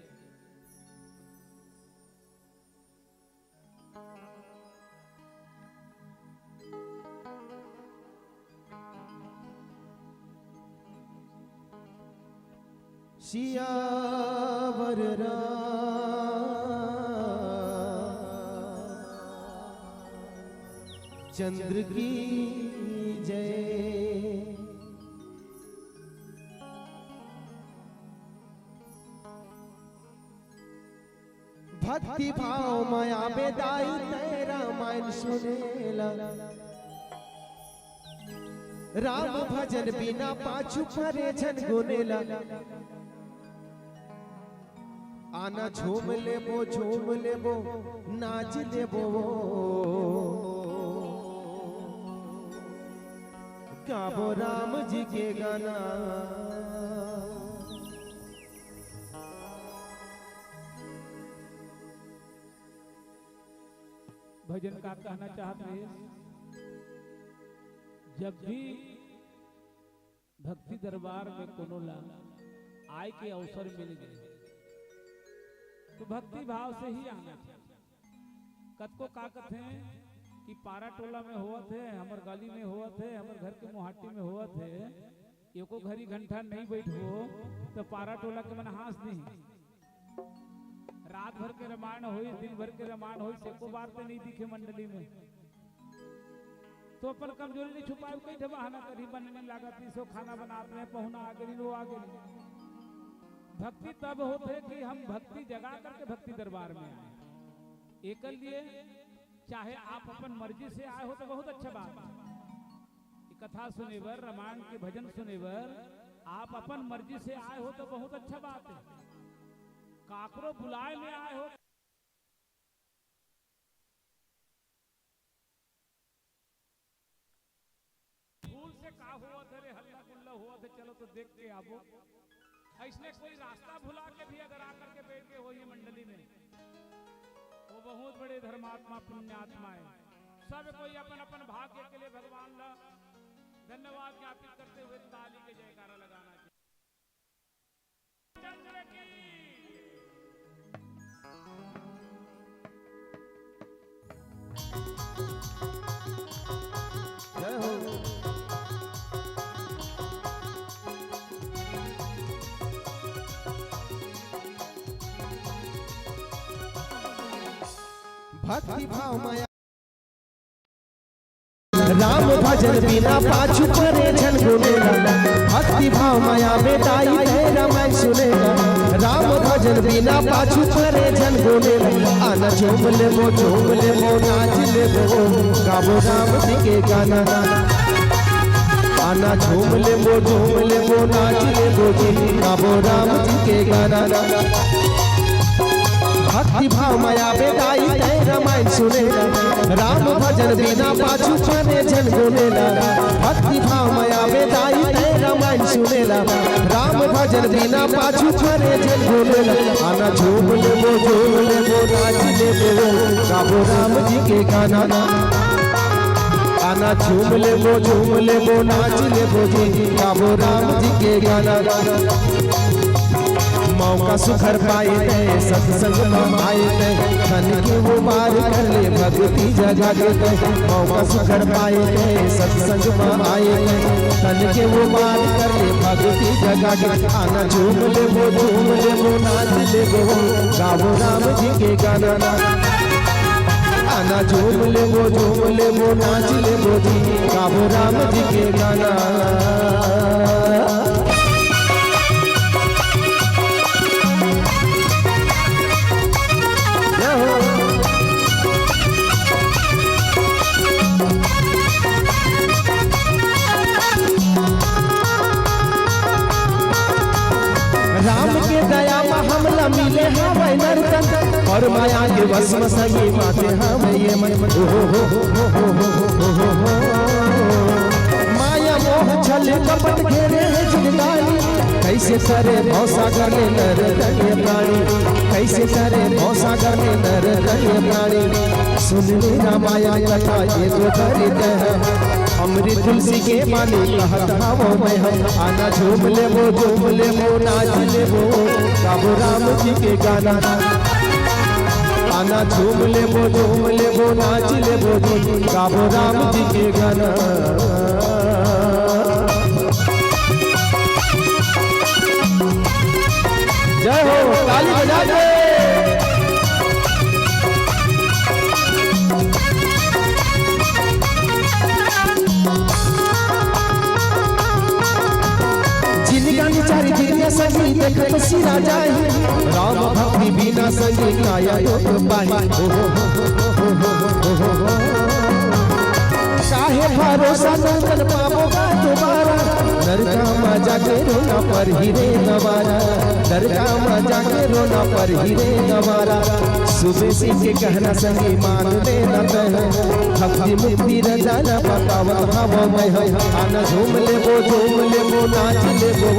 सियावर चंद्र की जय। भक्ति भाव माया बेदाई तेरा रामायण सुनेला, राम भजन बिना पाछू परे झन गुनेला। आना झूम लेबो नाच लेबो, गाबो राम जी के गाना। भजन का कहना चाहते हैं, जब भी भक्ति दरबार में कोनो ला आय के अवसर मिल गए तो भक्ति भाव से ही आना चाहिए। कतको का कथे कि पारा टोला में हुआ थे, हमर गली में हुआ थे, हमर घर के मोहाटी में हुआ थे, एको घड़ी घंटा नहीं बैठो तो पारा टोला के मन हास नहीं। रात भर के रामायण हुई, दिन भर के रामायण हुई, सेको बार तो नहीं दिखे मंडली में, तो अपन कमजोरी नहीं छुपाए, कई बहाना करी बनने लागत नहीं, सो खाना बनाते हैं, पहुना आ गई वो आ गई। भक्ति तब होते कि हम भक्ति जगा करके भक्ति दरबार में आए। एक लिए चाहे आप अपन मर्जी से आए हो तो बहुत अच्छा बात है, कथा सुने बर, रामायण के भजन सुने बर आप अपन मर्जी से आए हो तो बहुत अच्छा बात है। काकरो बुलाए में आए हो फूल से का हुआ थे, हल्ला गुल्ला हुआ थे, चलो तो देख के आबो। ऐसने कोई रास्ता भुला के भी अगर आकर के बैठ के हो ये मंडली में, वो बहुत बड़े धर्मात्मा पुण्यात्मा है। सब कोई अपन अपन भाग्य के लिए भगवान ला धन्यवाद ज्ञापित करते हुए ताली के जयकारा लगाना चाहिए। जय हो। भक्ति भाव माया राम भजन बिना पाछू परे झन गुनेगा, भक्ति भाव माया बेटाई तेरा मैं सुनेगा। राम भजन बिना पाछू परे झन गुनेगा, आना झूम ले वो नाच ले वो, गावो राम जी के गाना। आना झूम ले वो नाच ले वो, गावो राम जी के गाना। भक्ति भाव माया बेदाई तय रामायण सुनेला, राम भजन बिना पाछू परे झन गुनेला। भक्ति भाव माया बेदाई तय रामायण सुनेला, राम भजन बिना पाछू परे झन गुनेला। आना झूम ले वो नाच ले वो, गावो राम जी के गाना। आना झूम ले वो नाच ले वो, गावो राम जी के गाना। मौका सुखर पाए थे सत्संग में आए थे, धन की वो बार कर ले भक्ति जगा के। मौका सुखर पाए थे सत्संग में आए थे, धन के वो बार कर ले भक्ति जगा के। आना झूम ले वो नाच ले वो, गावो राम जी के गाना। आना झूम ले वो नाच ले वो, गावो राम जी के गाना। राम के दया में हमला मिले हवै नरतन, और माया के वश में सही माते हवै ये मन। माया मोह छल कपट घेरे है जिंदगानी, कैसे करे भवसागर में नर धन्य प्राणी, कैसे करे भवसागर में नर धन्य प्राणी। सुन मेरा माया कथा ये तो दरित है, अमृत तुलसी के मानी कहत हवो मैं हम। आना झूम ले वो नाच ले वो, गावो राम जी के गाना। आना झूम ले वो नाच ले वो, गावो राम जी के गाना। जय हो, ताली बजा दे। चारी जिन्या संगी देखत सिरा जाए, राम भक्ति बिना संगी काया योग पाए। काहे भरोसा नंदन पावोगा दोबारा, नरका मजा के रोना पर हीरे गवारा, नरका मजा के रोना पर हीरे गवारा। सुबह सिंह के कहना संगी मान लेना तय, भक्ति मुक्ति रजा न बतावत हवो मैं हम। आना झूम ले वो नाच ले वो,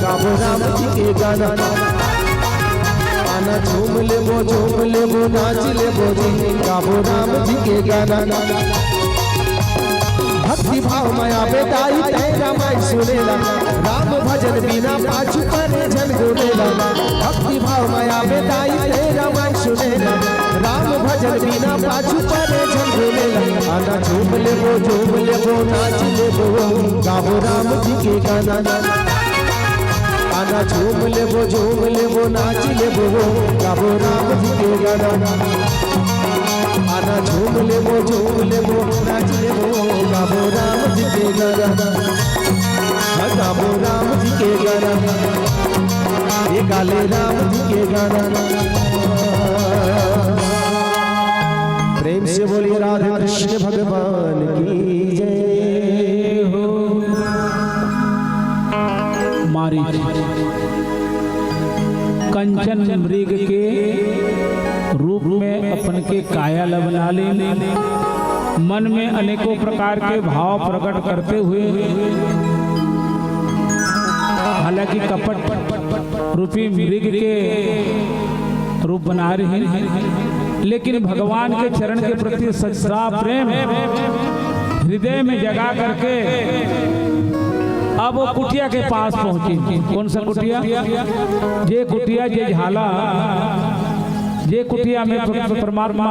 गावो राम जी के गाना। आना झूम ले वो नाच ले वो जी गावो राम जी के गाना भक्ति भाव माया बेटाई तेरा माई सुनेला राम भजन बिना पाछू पर जन गुनेला भक्ति भाव माया बेटाई तेरा माई सुनेला राम भजन बिना पाछू पर जन गुनेला आना झूम ले वो नाच ले वो गावो राम जी के गाना आना झूम ले वो नाच ले वो गावो राम जी के गाना आना झूम ले वो नाच ले वो गावो राम जी के गाना गावो राम जी के गाना ये गाले राम जी के गाना प्रेम से बोलिए राधे कृष्ण भगवान की जय हो। मारी कंचन मृग के रूप में अपन के काया बना ले मन में अनेकों प्रकार के भाव प्रकट करते हुए हालांकि कपट रूपी मृग के रूप बना रहे हैं लेकिन भगवान के चरण के प्रति सच्चा प्रेम हृदय में जगा करके अब वो कुटिया के पास पहुंची। कौन सा कुटिया? ये कुटिया ये झाला ये कुटिया में परमात्मा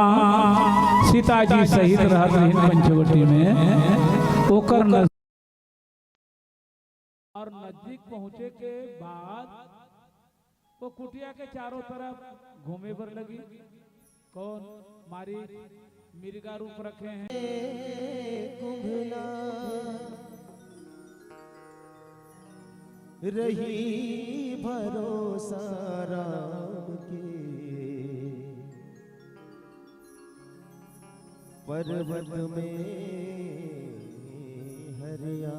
सीता जी सहित रहते हैं पंचवटी में ओकर और नजदीक पहुंचे के बाद वो कुटिया के चारों तरफ घूमे पर लगी। कौन? मारी मिर्गा रूप रखे हैं रही भरोसा राम के पर्वत में हरिया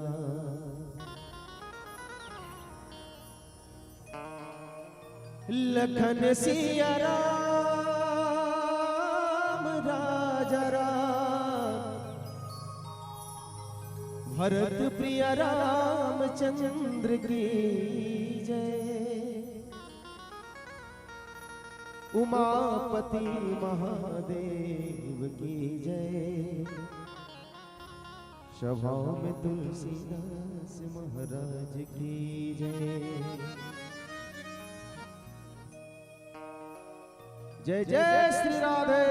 लखन सिया राम राजा राम भरत प्रिय रामचंद्र की जय उमापति महादेव की जय सभाओं में तुलसीदास महाराज की जय जय जय श्री राधे।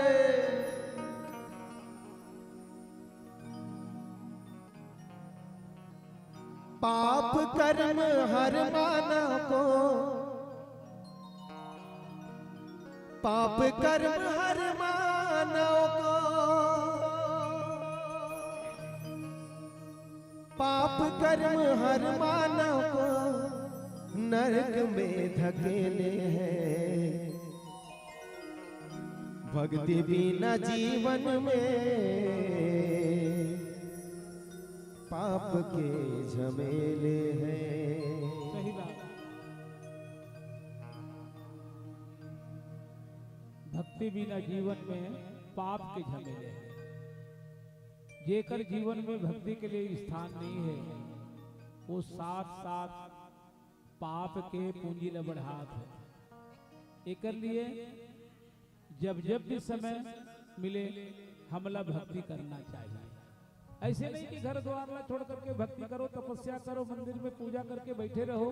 पाप कर्म हर मानव को पाप कर्म हर मानव को पाप कर्म हर मानव को नरक में धकेले हैं भक्ति बिना जीवन में पाप के झमेले हैं। सही बात। भक्ति बिना जीवन में पाप के झमेले हैं। जेकर जीवन में भक्ति के लिए स्थान नहीं है वो साथ साथ पाप के पूंजी न बढ़ात है। एक लिए जब जब भी समय मिले हमला भक्ति करना चाहिए। ऐसे नहीं कि घर द्वार में छोड़ करके भक्ति करो, तपस्या करो, मंदिर में पूजा करके बैठे रहो,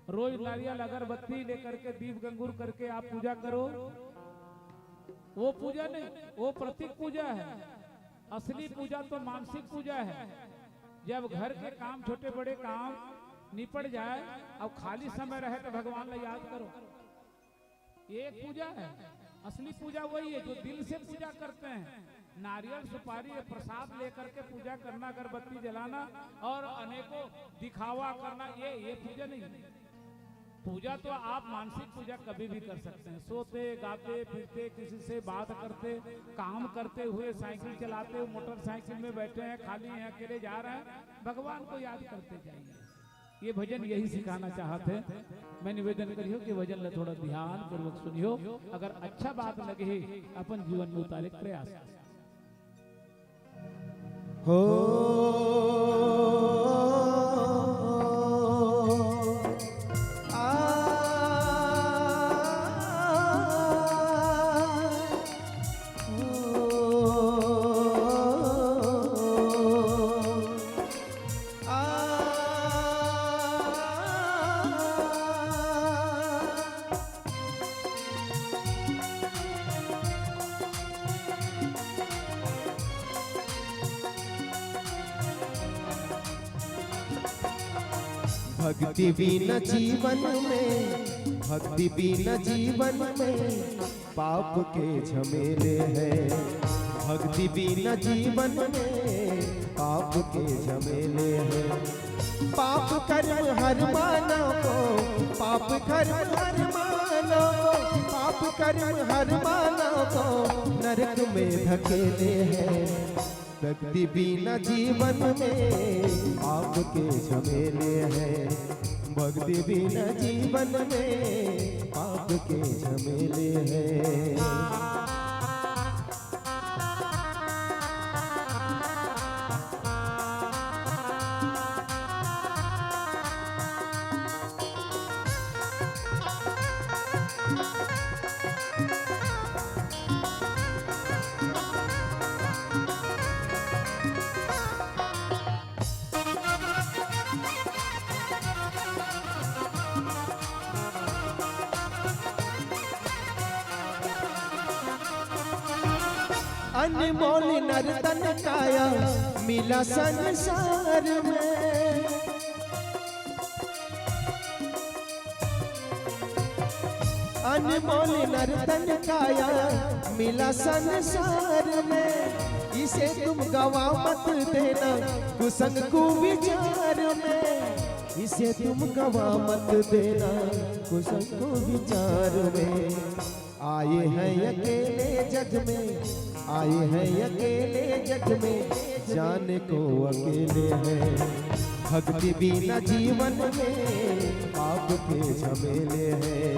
रोज नारियल अगरबत्ती लेकर के दीप गंगूर करके आप पूजा करो। वो पूजा नहीं, वो प्रतीक पूजा है। असली पूजा तो मानसिक पूजा है। जब घर के काम छोटे बड़े काम निपट जाए और खाली समय रहे तो भगवान को याद करो, ये एक पूजा है। असली पूजा वही है जो दिल से पूजा करते हैं। नारियल सुपारी प्रसाद लेकर के पूजा करना, अगरबत्ती जलाना और अनेकों दिखावा करना, ये पूजा नहीं। पूजा तो आप मानसिक पूजा कभी भी कर सकते हैं। सोते गाते फिरते, किसी से बात करते, काम करते हुए, साइकिल चलाते हुए, मोटरसाइकिल में बैठे हैं, खाली हैं, अकेले जा रहे हैं, भगवान को याद करते जाइए। ये भजन यही सिखाना चाहते हैं। मैं निवेदन करियो कि भजन ले थोड़ा ध्यान पूर्वक सुनियो। अगर अच्छा बात लगे अपन जीवन में उतारे प्रयास हो आ भक्ति बिना जीवन में, भक्ति बिना जीवन में पाप के झमेले हैं। भक्ति बिना जीवन में पाप के झमेले हैं। पाप कर्म हर मानव को, पाप कर्म हर मानव को, पाप कर्म हर मानव को नरक में धकेले हैं। भक्ति बिना जीवन में पाप के झमेले हैं। भक्ति बिना जीवन में पाप के झमेले हैं। अनमोल नर्तन काया मिला संसार में। अनमोल नर्तन काया मिला संसार में। इसे तुम गवा मत देना कुसंग कुविचार में। इसे तुम गवा मत देना कुसंग कुविचार में। आए हैं अकेले जग में, आए हैं अकेले जग में, जाने को अकेले हैं। भक्ति बिना जीवन में पाप के झमेले हैं।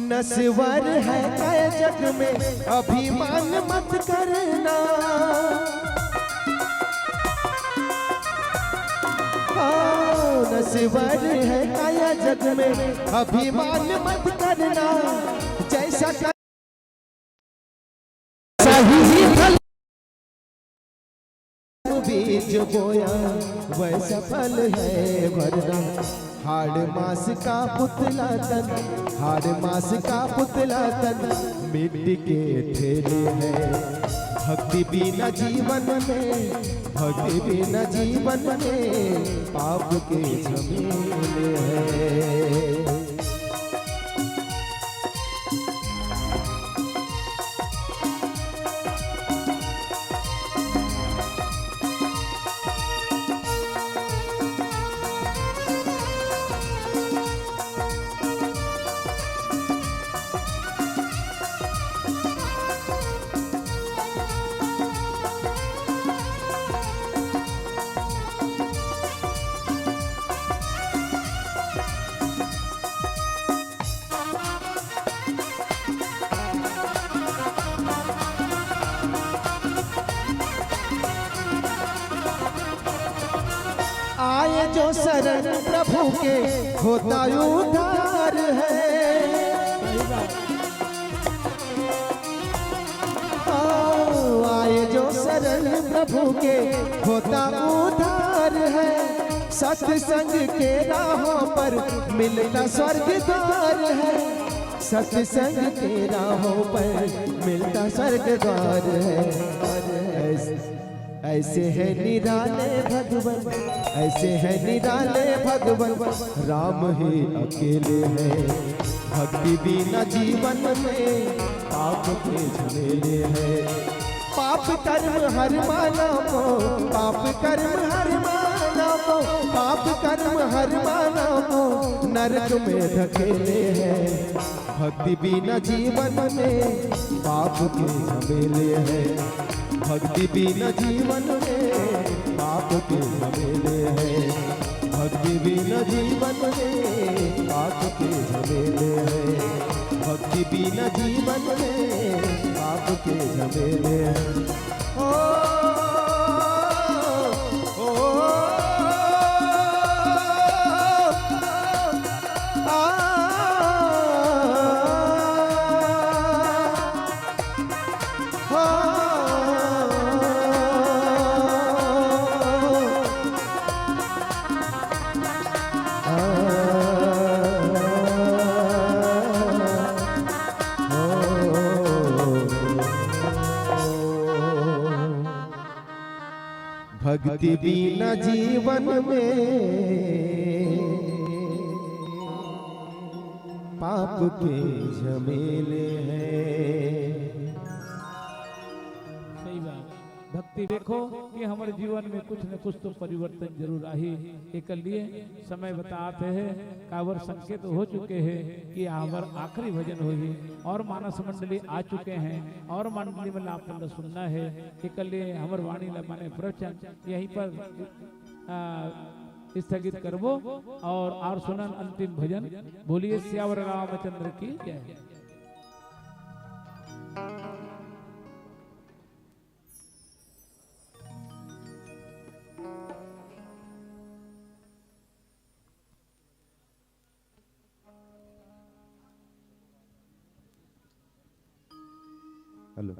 नस्वर है तय जग में अभिमान मत करना। नस्वर है तय जग में अभिमान मत करना। जैसा सही फल बीज बोया वैसा फल है भरना। हाड़ मास का पुतला तन, हाड़ मास का पुतला तन मिट्टी के ठेले हैं। भक्ति बिना जीवन में, भक्ति बिना जीवन में पाप के झमेले हैं। आए जो शरण प्रभु के होता उद्धार है। आए जो शरण प्रभु के होता उद्धार है। सत्संग के राहों पर मिलता स्वर्ग द्वार है। सत्संग के राहों पर मिलता स्वर्ग द्वार है। ऐसे है निराले भगवन, ऐसे है निराले भगवन, राम ही अकेले हैं। भक्ति बिना जीवन में पाप के झमेले हैं। पाप कर्म हर मानव को, पाप कर्म हर मानव को, पाप कर्म हर मानव को नरक में धकेले हैं। भक्ति बिना जीवन में पाप के झमेले हैं। भक्ति बिना जीवन में पाप के झमेले हैं। भक्ति बिना जीवन में पाप के झमेले हैं। भक्ति बिना जीवन में पाप के झमेले हैं। ओ, ओ, ओ, भक्ति बिना जीवन में पाप के झमेले हैं। सही बात। भक्ति देखो कि हमारे जीवन में कुछ न कुछ तो परिवर्तन जरूर आही। एक लिए समय बताते हैं कावर संकेत हो चुके हैं कि हमार आखिरी भजन होगी और मानस मंडली आ चुके हैं और मंडली में आपने सुनना है। एक लिए हमार वाणी माने प्रवचन यहीं पर स्थगित करबो और सुनन अंतिम भजन। बोलिए सियावर रामचंद्र की जय। हेलो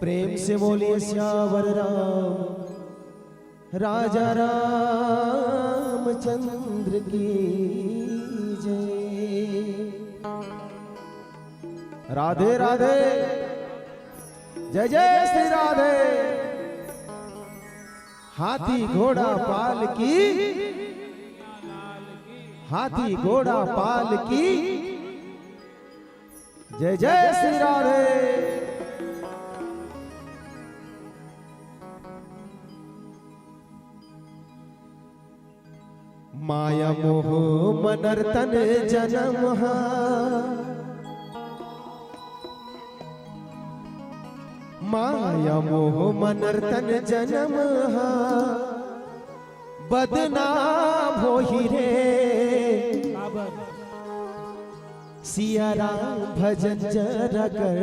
प्रेम से बोलिए श्यावर राम राजा रामचंद्र की जय। राधे राधे जय जय श्री राधे। हाथी घोड़ा पाल की, हाथी घोड़ा पाल की जय जय श्री राधे। माया मोह मनर्तन जन्म माया मोह मनर्तन जन्म बदनाम हो ही रे। सिया राम भजन जरा कर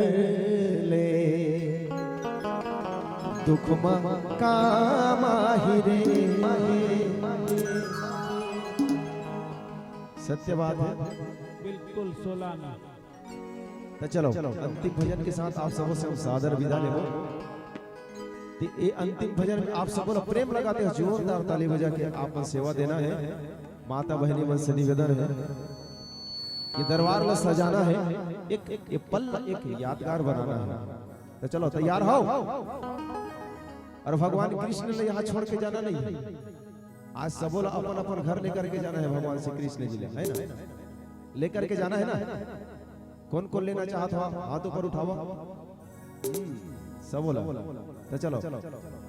ले दुख काम ही रे। सत्य बात है बिल्कुल सोलाना। तो चलो अंतिम भजन के साथ आप सबों से हम सादर विदा लेबो। तो ये अंतिम भजन में आप सबों प्रेम लगाते हैं, जोरदार ताली बजा के आपन सेवा देना है। माता बहनी मन से निवेदन है कि दरबार में सजाना है, एक पल एक यादगार बनाना है। तो चलो तैयार हो। और भगवान कृष्ण ने यहाँ छोड़ के जाना नहीं है। आज सबों अपन अपन घर लेकर के जाना है। भगवान श्री कृष्ण जी है ना, लेकर के जाना है ना। कौन कौन लेना चाहता हो हाथ ऊपर उठाओ सब बोला। तो चलो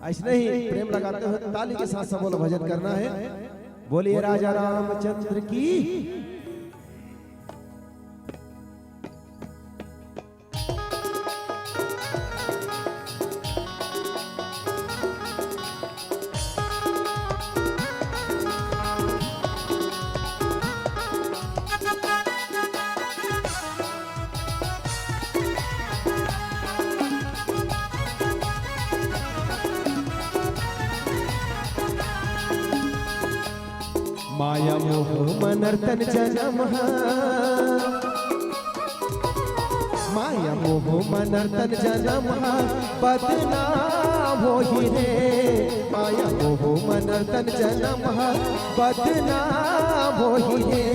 ऐसे ही प्रेम लगाते हुए ताली के साथ सब भजन करना है। बोलिए राजा रामचंद्र की। माया मोह मनर्तन जन्म माया मोह मनर्तन जन्म बदनाम हो ही रे। माया मोह मनर्तन जन्म बदनाम हो ही रे।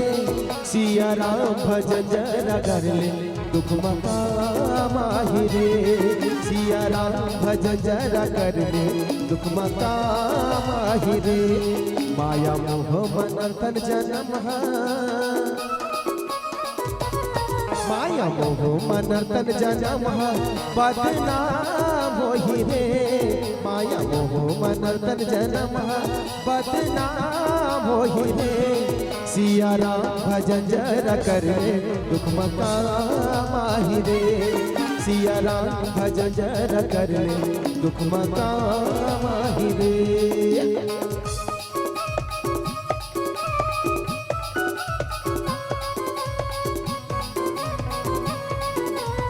सिया राम भजन जरा कर ले दुख मकाम ही रे। सिया राम भजन जरा कर ले दुख मकाम ही रे। माया मोह मनर्तन जन्म माया मोह मन तन जन्म बदनाम होई रे माया मोह मन तन जन्म बदनाम होई रे सिया राम भजन जरा कर दुख मकाम आहि रे सिया राम भजन जरा कर दुख मकाम आहि रे।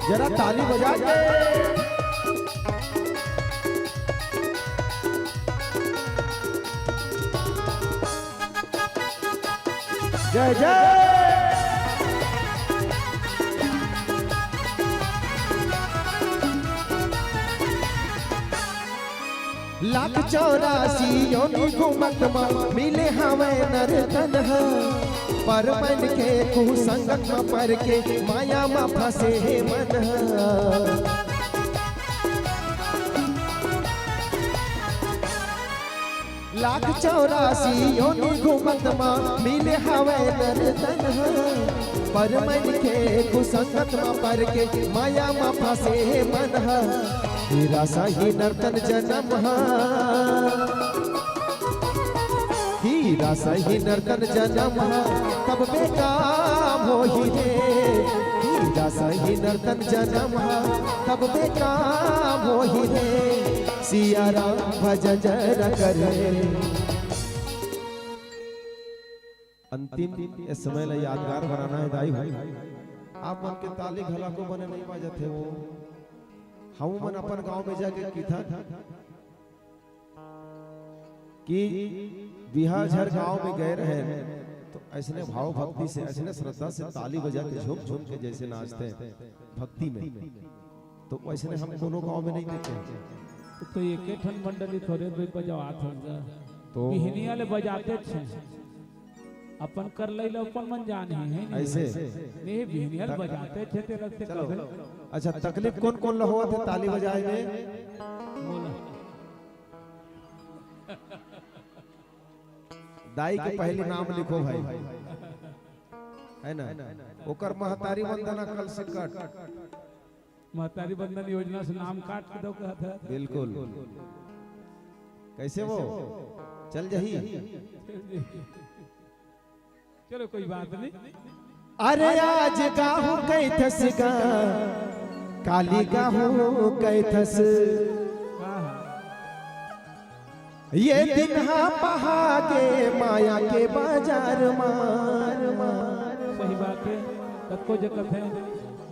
जरा ताली बजा के जय जय। लाख 84 योनि घूमत मिले हवे नर तन पर मन के कुसंगत में पर के माया में फंसे है मन। लाख 84 योनि घूमत में मिले हवे नर तन पर मन के कुसंगत में पर के माया में फंसे है मन। हीरा सही नर्तन जन्म हीरा सही नर्तन जन्म तब बेकाम होई रे हीरा सही नर्तन जन्म तब बेकाम होई रे सिया राम भजन जरा कर। अंतिम इस समय ला यादगार बनाना है दाई भाई आप मन के ताली घला को बने नहीं बाजत है वो हम मन अपन गांव में जाके कीथा कि बिहाझर गांव में गए रहे तो ऐसने भाव भक्ति से ऐसने श्रद्धा से ताली बजा के झूम झूम के जैसे नाचते हैं भक्ति में तो ऐसने हम दोनों गांव में नहीं देखे। तो एक ठन मंडली थोड़े भी बजावत होगा तो बिहनी वाले बजाते छे अपन कर ले अपन मन जान है ऐसे नहीं बिहनी वाले बजाते छे ते रखते कबे। अच्छा तकलीफ कौन कौन ला हुआ थे ताली बजाए में बोला दाई के पहले नाम लिखो भाई है ना ओकर महतारी वंदना कल से कट महतारी बंधन योजना से नाम काट के दो कहता है बिल्कुल कैसे वो चल जही चलो कोई बात नहीं। अरे आज गाहू कैथसगा काली गाहू कैथस ये दिन हा पहागे माया के बाजार मार मार। सही बात है तको जगत है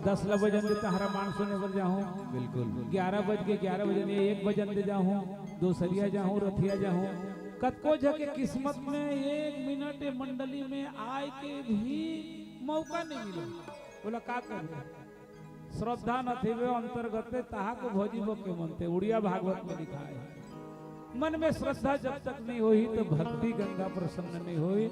10 बजन दे तहरा मान सुने पर जाऊं बिल्कुल 11 बज के 11 बजे ने 1 बजन दे जाऊं दोसरिया जाऊं रथिया जाऊं कतको जगह किस्मत में 1 मिनट मंडली में आए के भी मौका नहीं मिला बोला का कर श्रद्धा न थे वे अंतर्गत ताहा को भोजी के मनते उड़िया भागवत में लिखा है मन में श्रद्धा जब तक नहीं हुई तो भक्ति गंगा प्रसन्न नहीं हुई।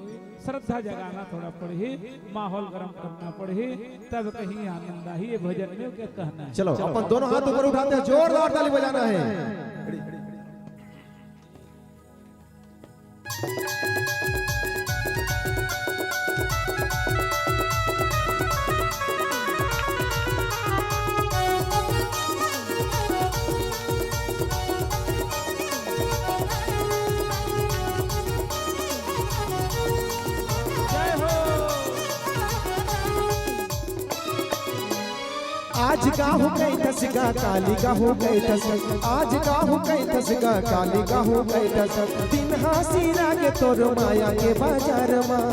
श्रद्धा जगाना थोड़ा पड़ी माहौल गर्म करना पड़ी तब कहीं आनंद आई। ये भजन में क्या कहना है। चलो अपन दोनों हाथ ऊपर उठाते हैं जोरदार ताली बजाना है। आज का हो गई दसगा काली का हो गई दस आज का हो गई दसगा काली का हो गई दस दिन हासी रागे तोर माया के बाजार मां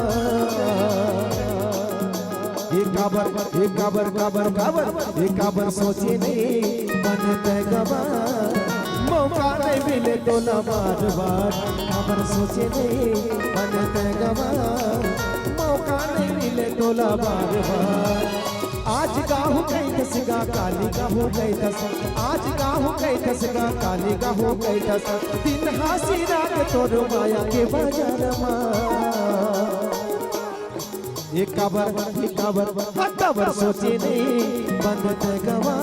ये काबर सोचे नहीं मन तय गवा मौका नहीं मिले तो न बार बार काबर सोचे नहीं मन तय गवा मौका नहीं मिले तो न बार बार। आज गाहू गई दसगा काली का हो गई दस आज गाहू गई दसगा काली का हो गई दस दिन हासी राग तोर माया के बाजार मां ये काबर सोचे नहीं बंद गवा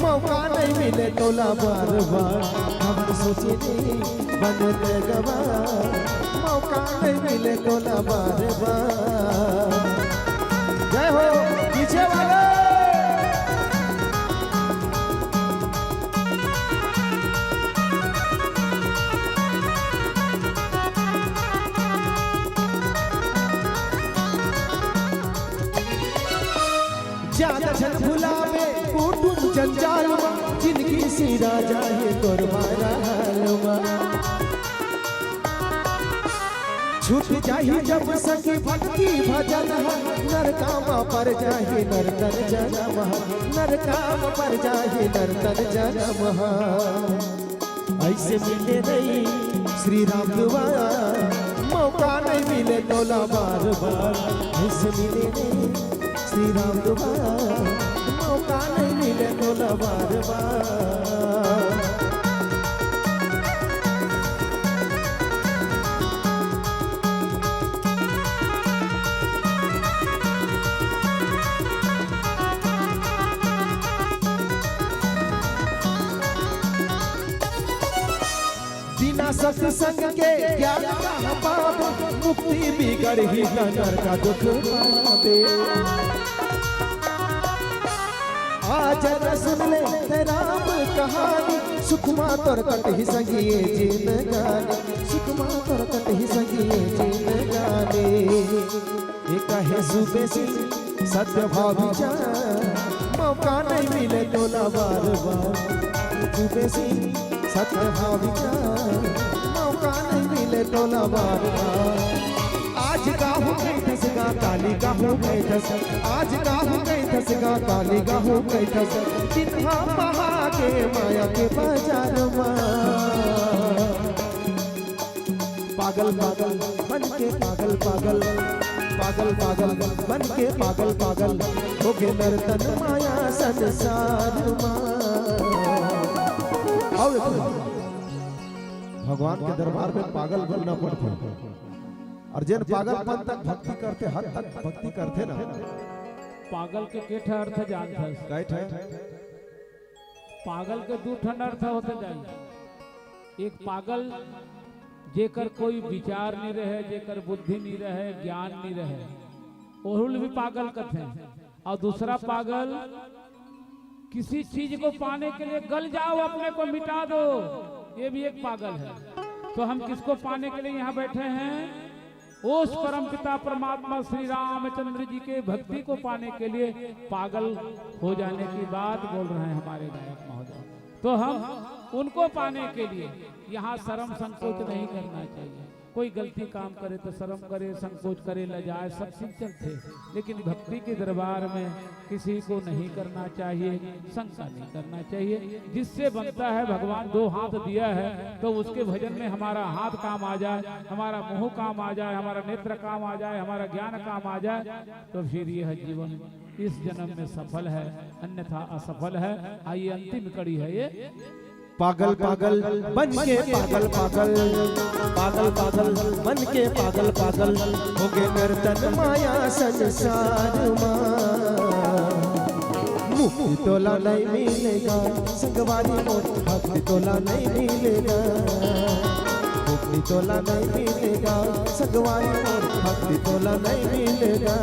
मौका नहीं मिले तोला बार बार काबर सोचे नहीं बंद गवा मौका नहीं मिले तोला बार बार। जय हो पीछे वाले ज्यादा जन भुलावे कुटुंब जंजाल में जिनकी सिरा जाए तोरमारा हालमा छूट जाही जब सखी भक्ति भजन नरकामा पर जाही नर्तन जनम नरकाम पर जाही नर्तन जनम ऐसे मिले नहीं श्री राम दुआरा मौका नहीं मिले तोला बार बार ऐसे मिले नहीं श्री राम दुआरा मौका नहीं मिले तोला बार बार बिना सत्संग के ज्ञान का पावे मुक्ति बिगड़ ही नर का दुख पावे आज न सुन ले राम कहानी सुखमा तोर कट ही संगिए जिन गाने सुखमा तोर कट ही संगिए जिन गाने ये कहे सुबह से सत्य भाव विचार मौका नहीं मिले तोला बार बार सुबह से सत्य भाव विचार मौका नहीं मिले तोला बार बार आज का हो गई धसगा काली का हो गई धस आज का हो गई धसगा काली का हो गई धस चिन्हा बहा के माया के बाजार में पागल पागल बन के पागल पागल पागल पागल बन के पागल पागल हो गए नर्तन माया संसार और भगवान के दरबार में पागल बनना पड़ता है और जिन पागलपन तक भक्ति करते हद तक भक्ति करते ना पागल के केठ अर्थ जानता कैठ है पागल के दू ठन अर्थ होते जाए एक पागल जेकर कोई विचार नहीं रहे जेकर बुद्धि नहीं रहे ज्ञान नहीं रहे ओहुल भी पागल कहते और दूसरा पागल किसी चीज को पाने के लिए गल जाओ अपने को मिटा दो ये भी एक पागल है। तो हम किसको पाने के लिए यहाँ बैठे हैं उस परम पिता परमात्मा श्री रामचंद्र जी के भक्ति को पाने के लिए पागल हो जाने की बात बोल रहे हैं हमारे गायक महोदय। तो हम उनको पाने के लिए यहाँ शर्म संकोच नहीं करना चाहिए। कोई गलती काम करे तो शर्म करे संकोच करे लजाए सब शिक्षक थे लेकिन भक्ति के दरबार में किसी को नहीं करना चाहिए शंका नहीं करना चाहिए। जिससे बनता है भगवान दो हाथ दिया है तो उसके भजन में हमारा हाथ काम आ जाए हमारा मुंह काम आ जाए हमारा नेत्र काम आ जाए हमारा ज्ञान काम आ जाए तो फिर यह जीवन इस जन्म में सफल है अन्यथा असफल है। आइए अंतिम कड़ी है ये पागल पागल बन के पागल पागल पागल पागल बन के पागल पागल हो गए नर्तन माया संसार मुक्ति तोला नहीं मिलेगा संगवारी मोर भक्ति तोला नहीं मिलेगा मुक्ति तोला नहीं मिलेगा संगवारी मोर भक्ति तोला नहीं मिलेगा।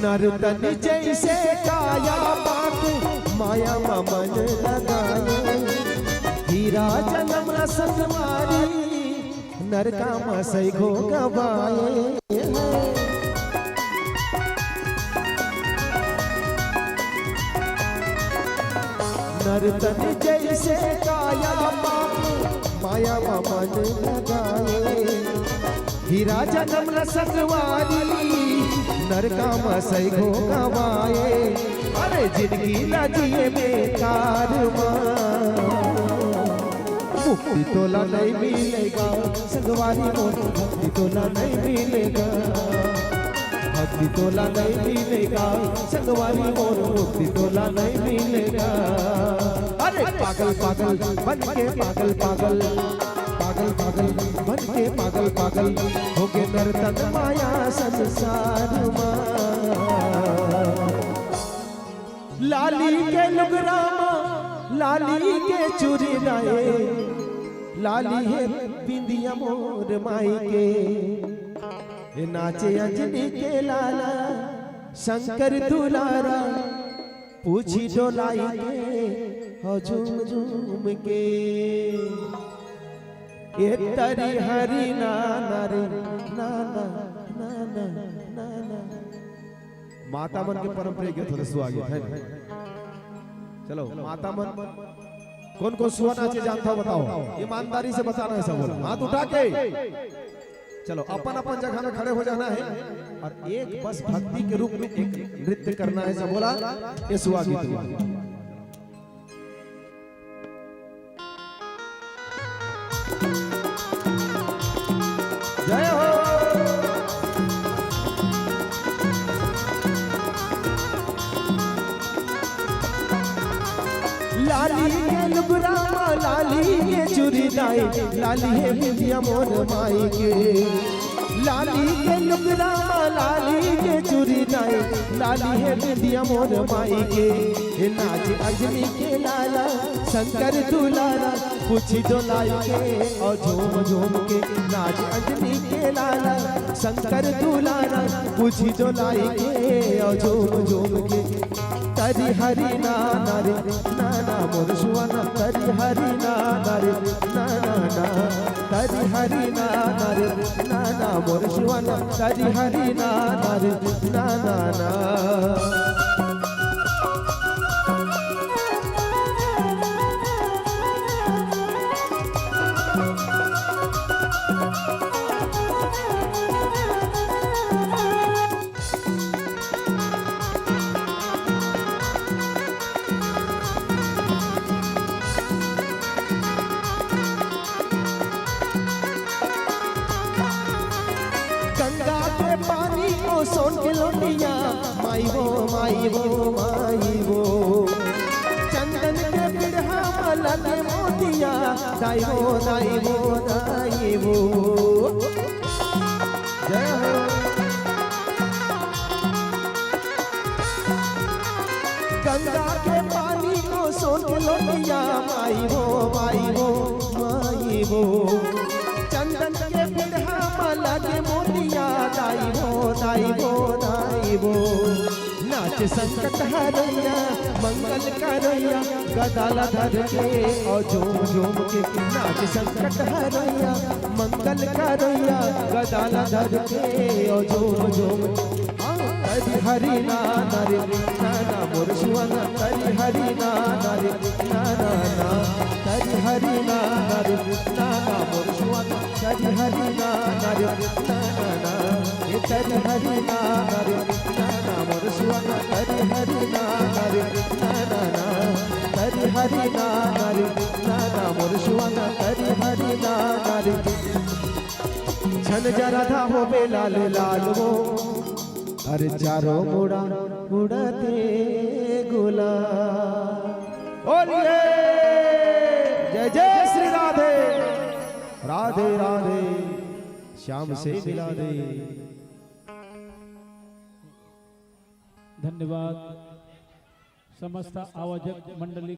नर्तन जैसे काया पाके माया मन लगाए हीरा जन्म रसनवारी नरका मसई घो गवाए नर्तन जैसे काया पाके माया मन लगाए हीरा जन्म रसनवारी नरका मसई घो गवाए अरे जिंदगी न जिए बेकार मुक्ति तोला नहीं मिलेगा संगवारी मोर भक्ति तोला नहीं मिलेगा भक्ति तोला नहीं मिलेगा संगवारी मोर मुक्ति तोला नहीं मिलेगा। अरे पागल पागल बन के पागल पागल पागल पागल बन के पागल पागल हो के नर्तन माया संसार लाली के लुगरामा लाली के चूरी लाए लाली है बिंदिया मोर माई के नाचे अंजनी के लाला शंकर दुलारा पूछी डोलाई के हो झूम झूम के ये तरी हरी नाना रे नाना नाना नाना माता मन के परंपरा के थोड़े स्वागत है। चलो माता मन कौन कौन सुआ नाचे जानता हो बताओ, ईमानदारी से बताना है सब, हाथ उठा के। चलो अपन अपन जगह में खड़े हो जाना है और एक बस भक्ति के रूप में एक नृत्य करना है। सब बोला ये सुआ गीत जय हो। लाली के लुगरामा लाली के चूरी लाई लाली है बिंदिया मोर माई के लाली के लुगरामा लाली के चूरी लाई लाली है बिंदिया मोर माई के नाच अजनी के लाला शंकर दुलारा पूछी डोलाई के और झूम झूम के नाच अजनी के लाला शंकर दुलारा पूछी डोलाई के और झूम झूम के तरी हरी नाना रे नाना मोर सुवाना तरी हरी नाना रे नाना ना तरी हरी नाना रे नाना मोर सुवाना तरी हरी नाना रे नाना ना। सोन के लोटिया माई वो माई वो माई वो चंदन के बिरहा माला के मोतिया दाई वो दाई वो दाई वो। जय हो। गंगा के पानी को सोन के लोटिया माई वो माई वो माई वो चंदन के बिरहा माला के मोतिया दाई वो दाई वो दाई वो। नाच संकट हरैया मंगल करैया गदाला धर के और झूम झूम के नाच संकट हरैया मंगल करैया गदाला धर के और झूम झूम तरी हरी नाना रे नाना मोर सुवाना तरी हरी नाना रे नाना ना तरी हरी नाना रे नाना मोर सुवाना तरी हरी नाना रे नाना ना ये तरी हरी नाना रे नाना मोर सुवाना तरी हरी नाना रे नाना ना तरी हरी नाना रे नाना मोर सुवाना तरी हरी नाना रे। छन जरा था हो बे लाल लाल वो अरे चारों मुड़ा उड़ाते गुलाब। बोलिए जय जय श्री राधे राधे राधे श्याम से मिला दे। धन्यवाद समस्त आयोजक मंडली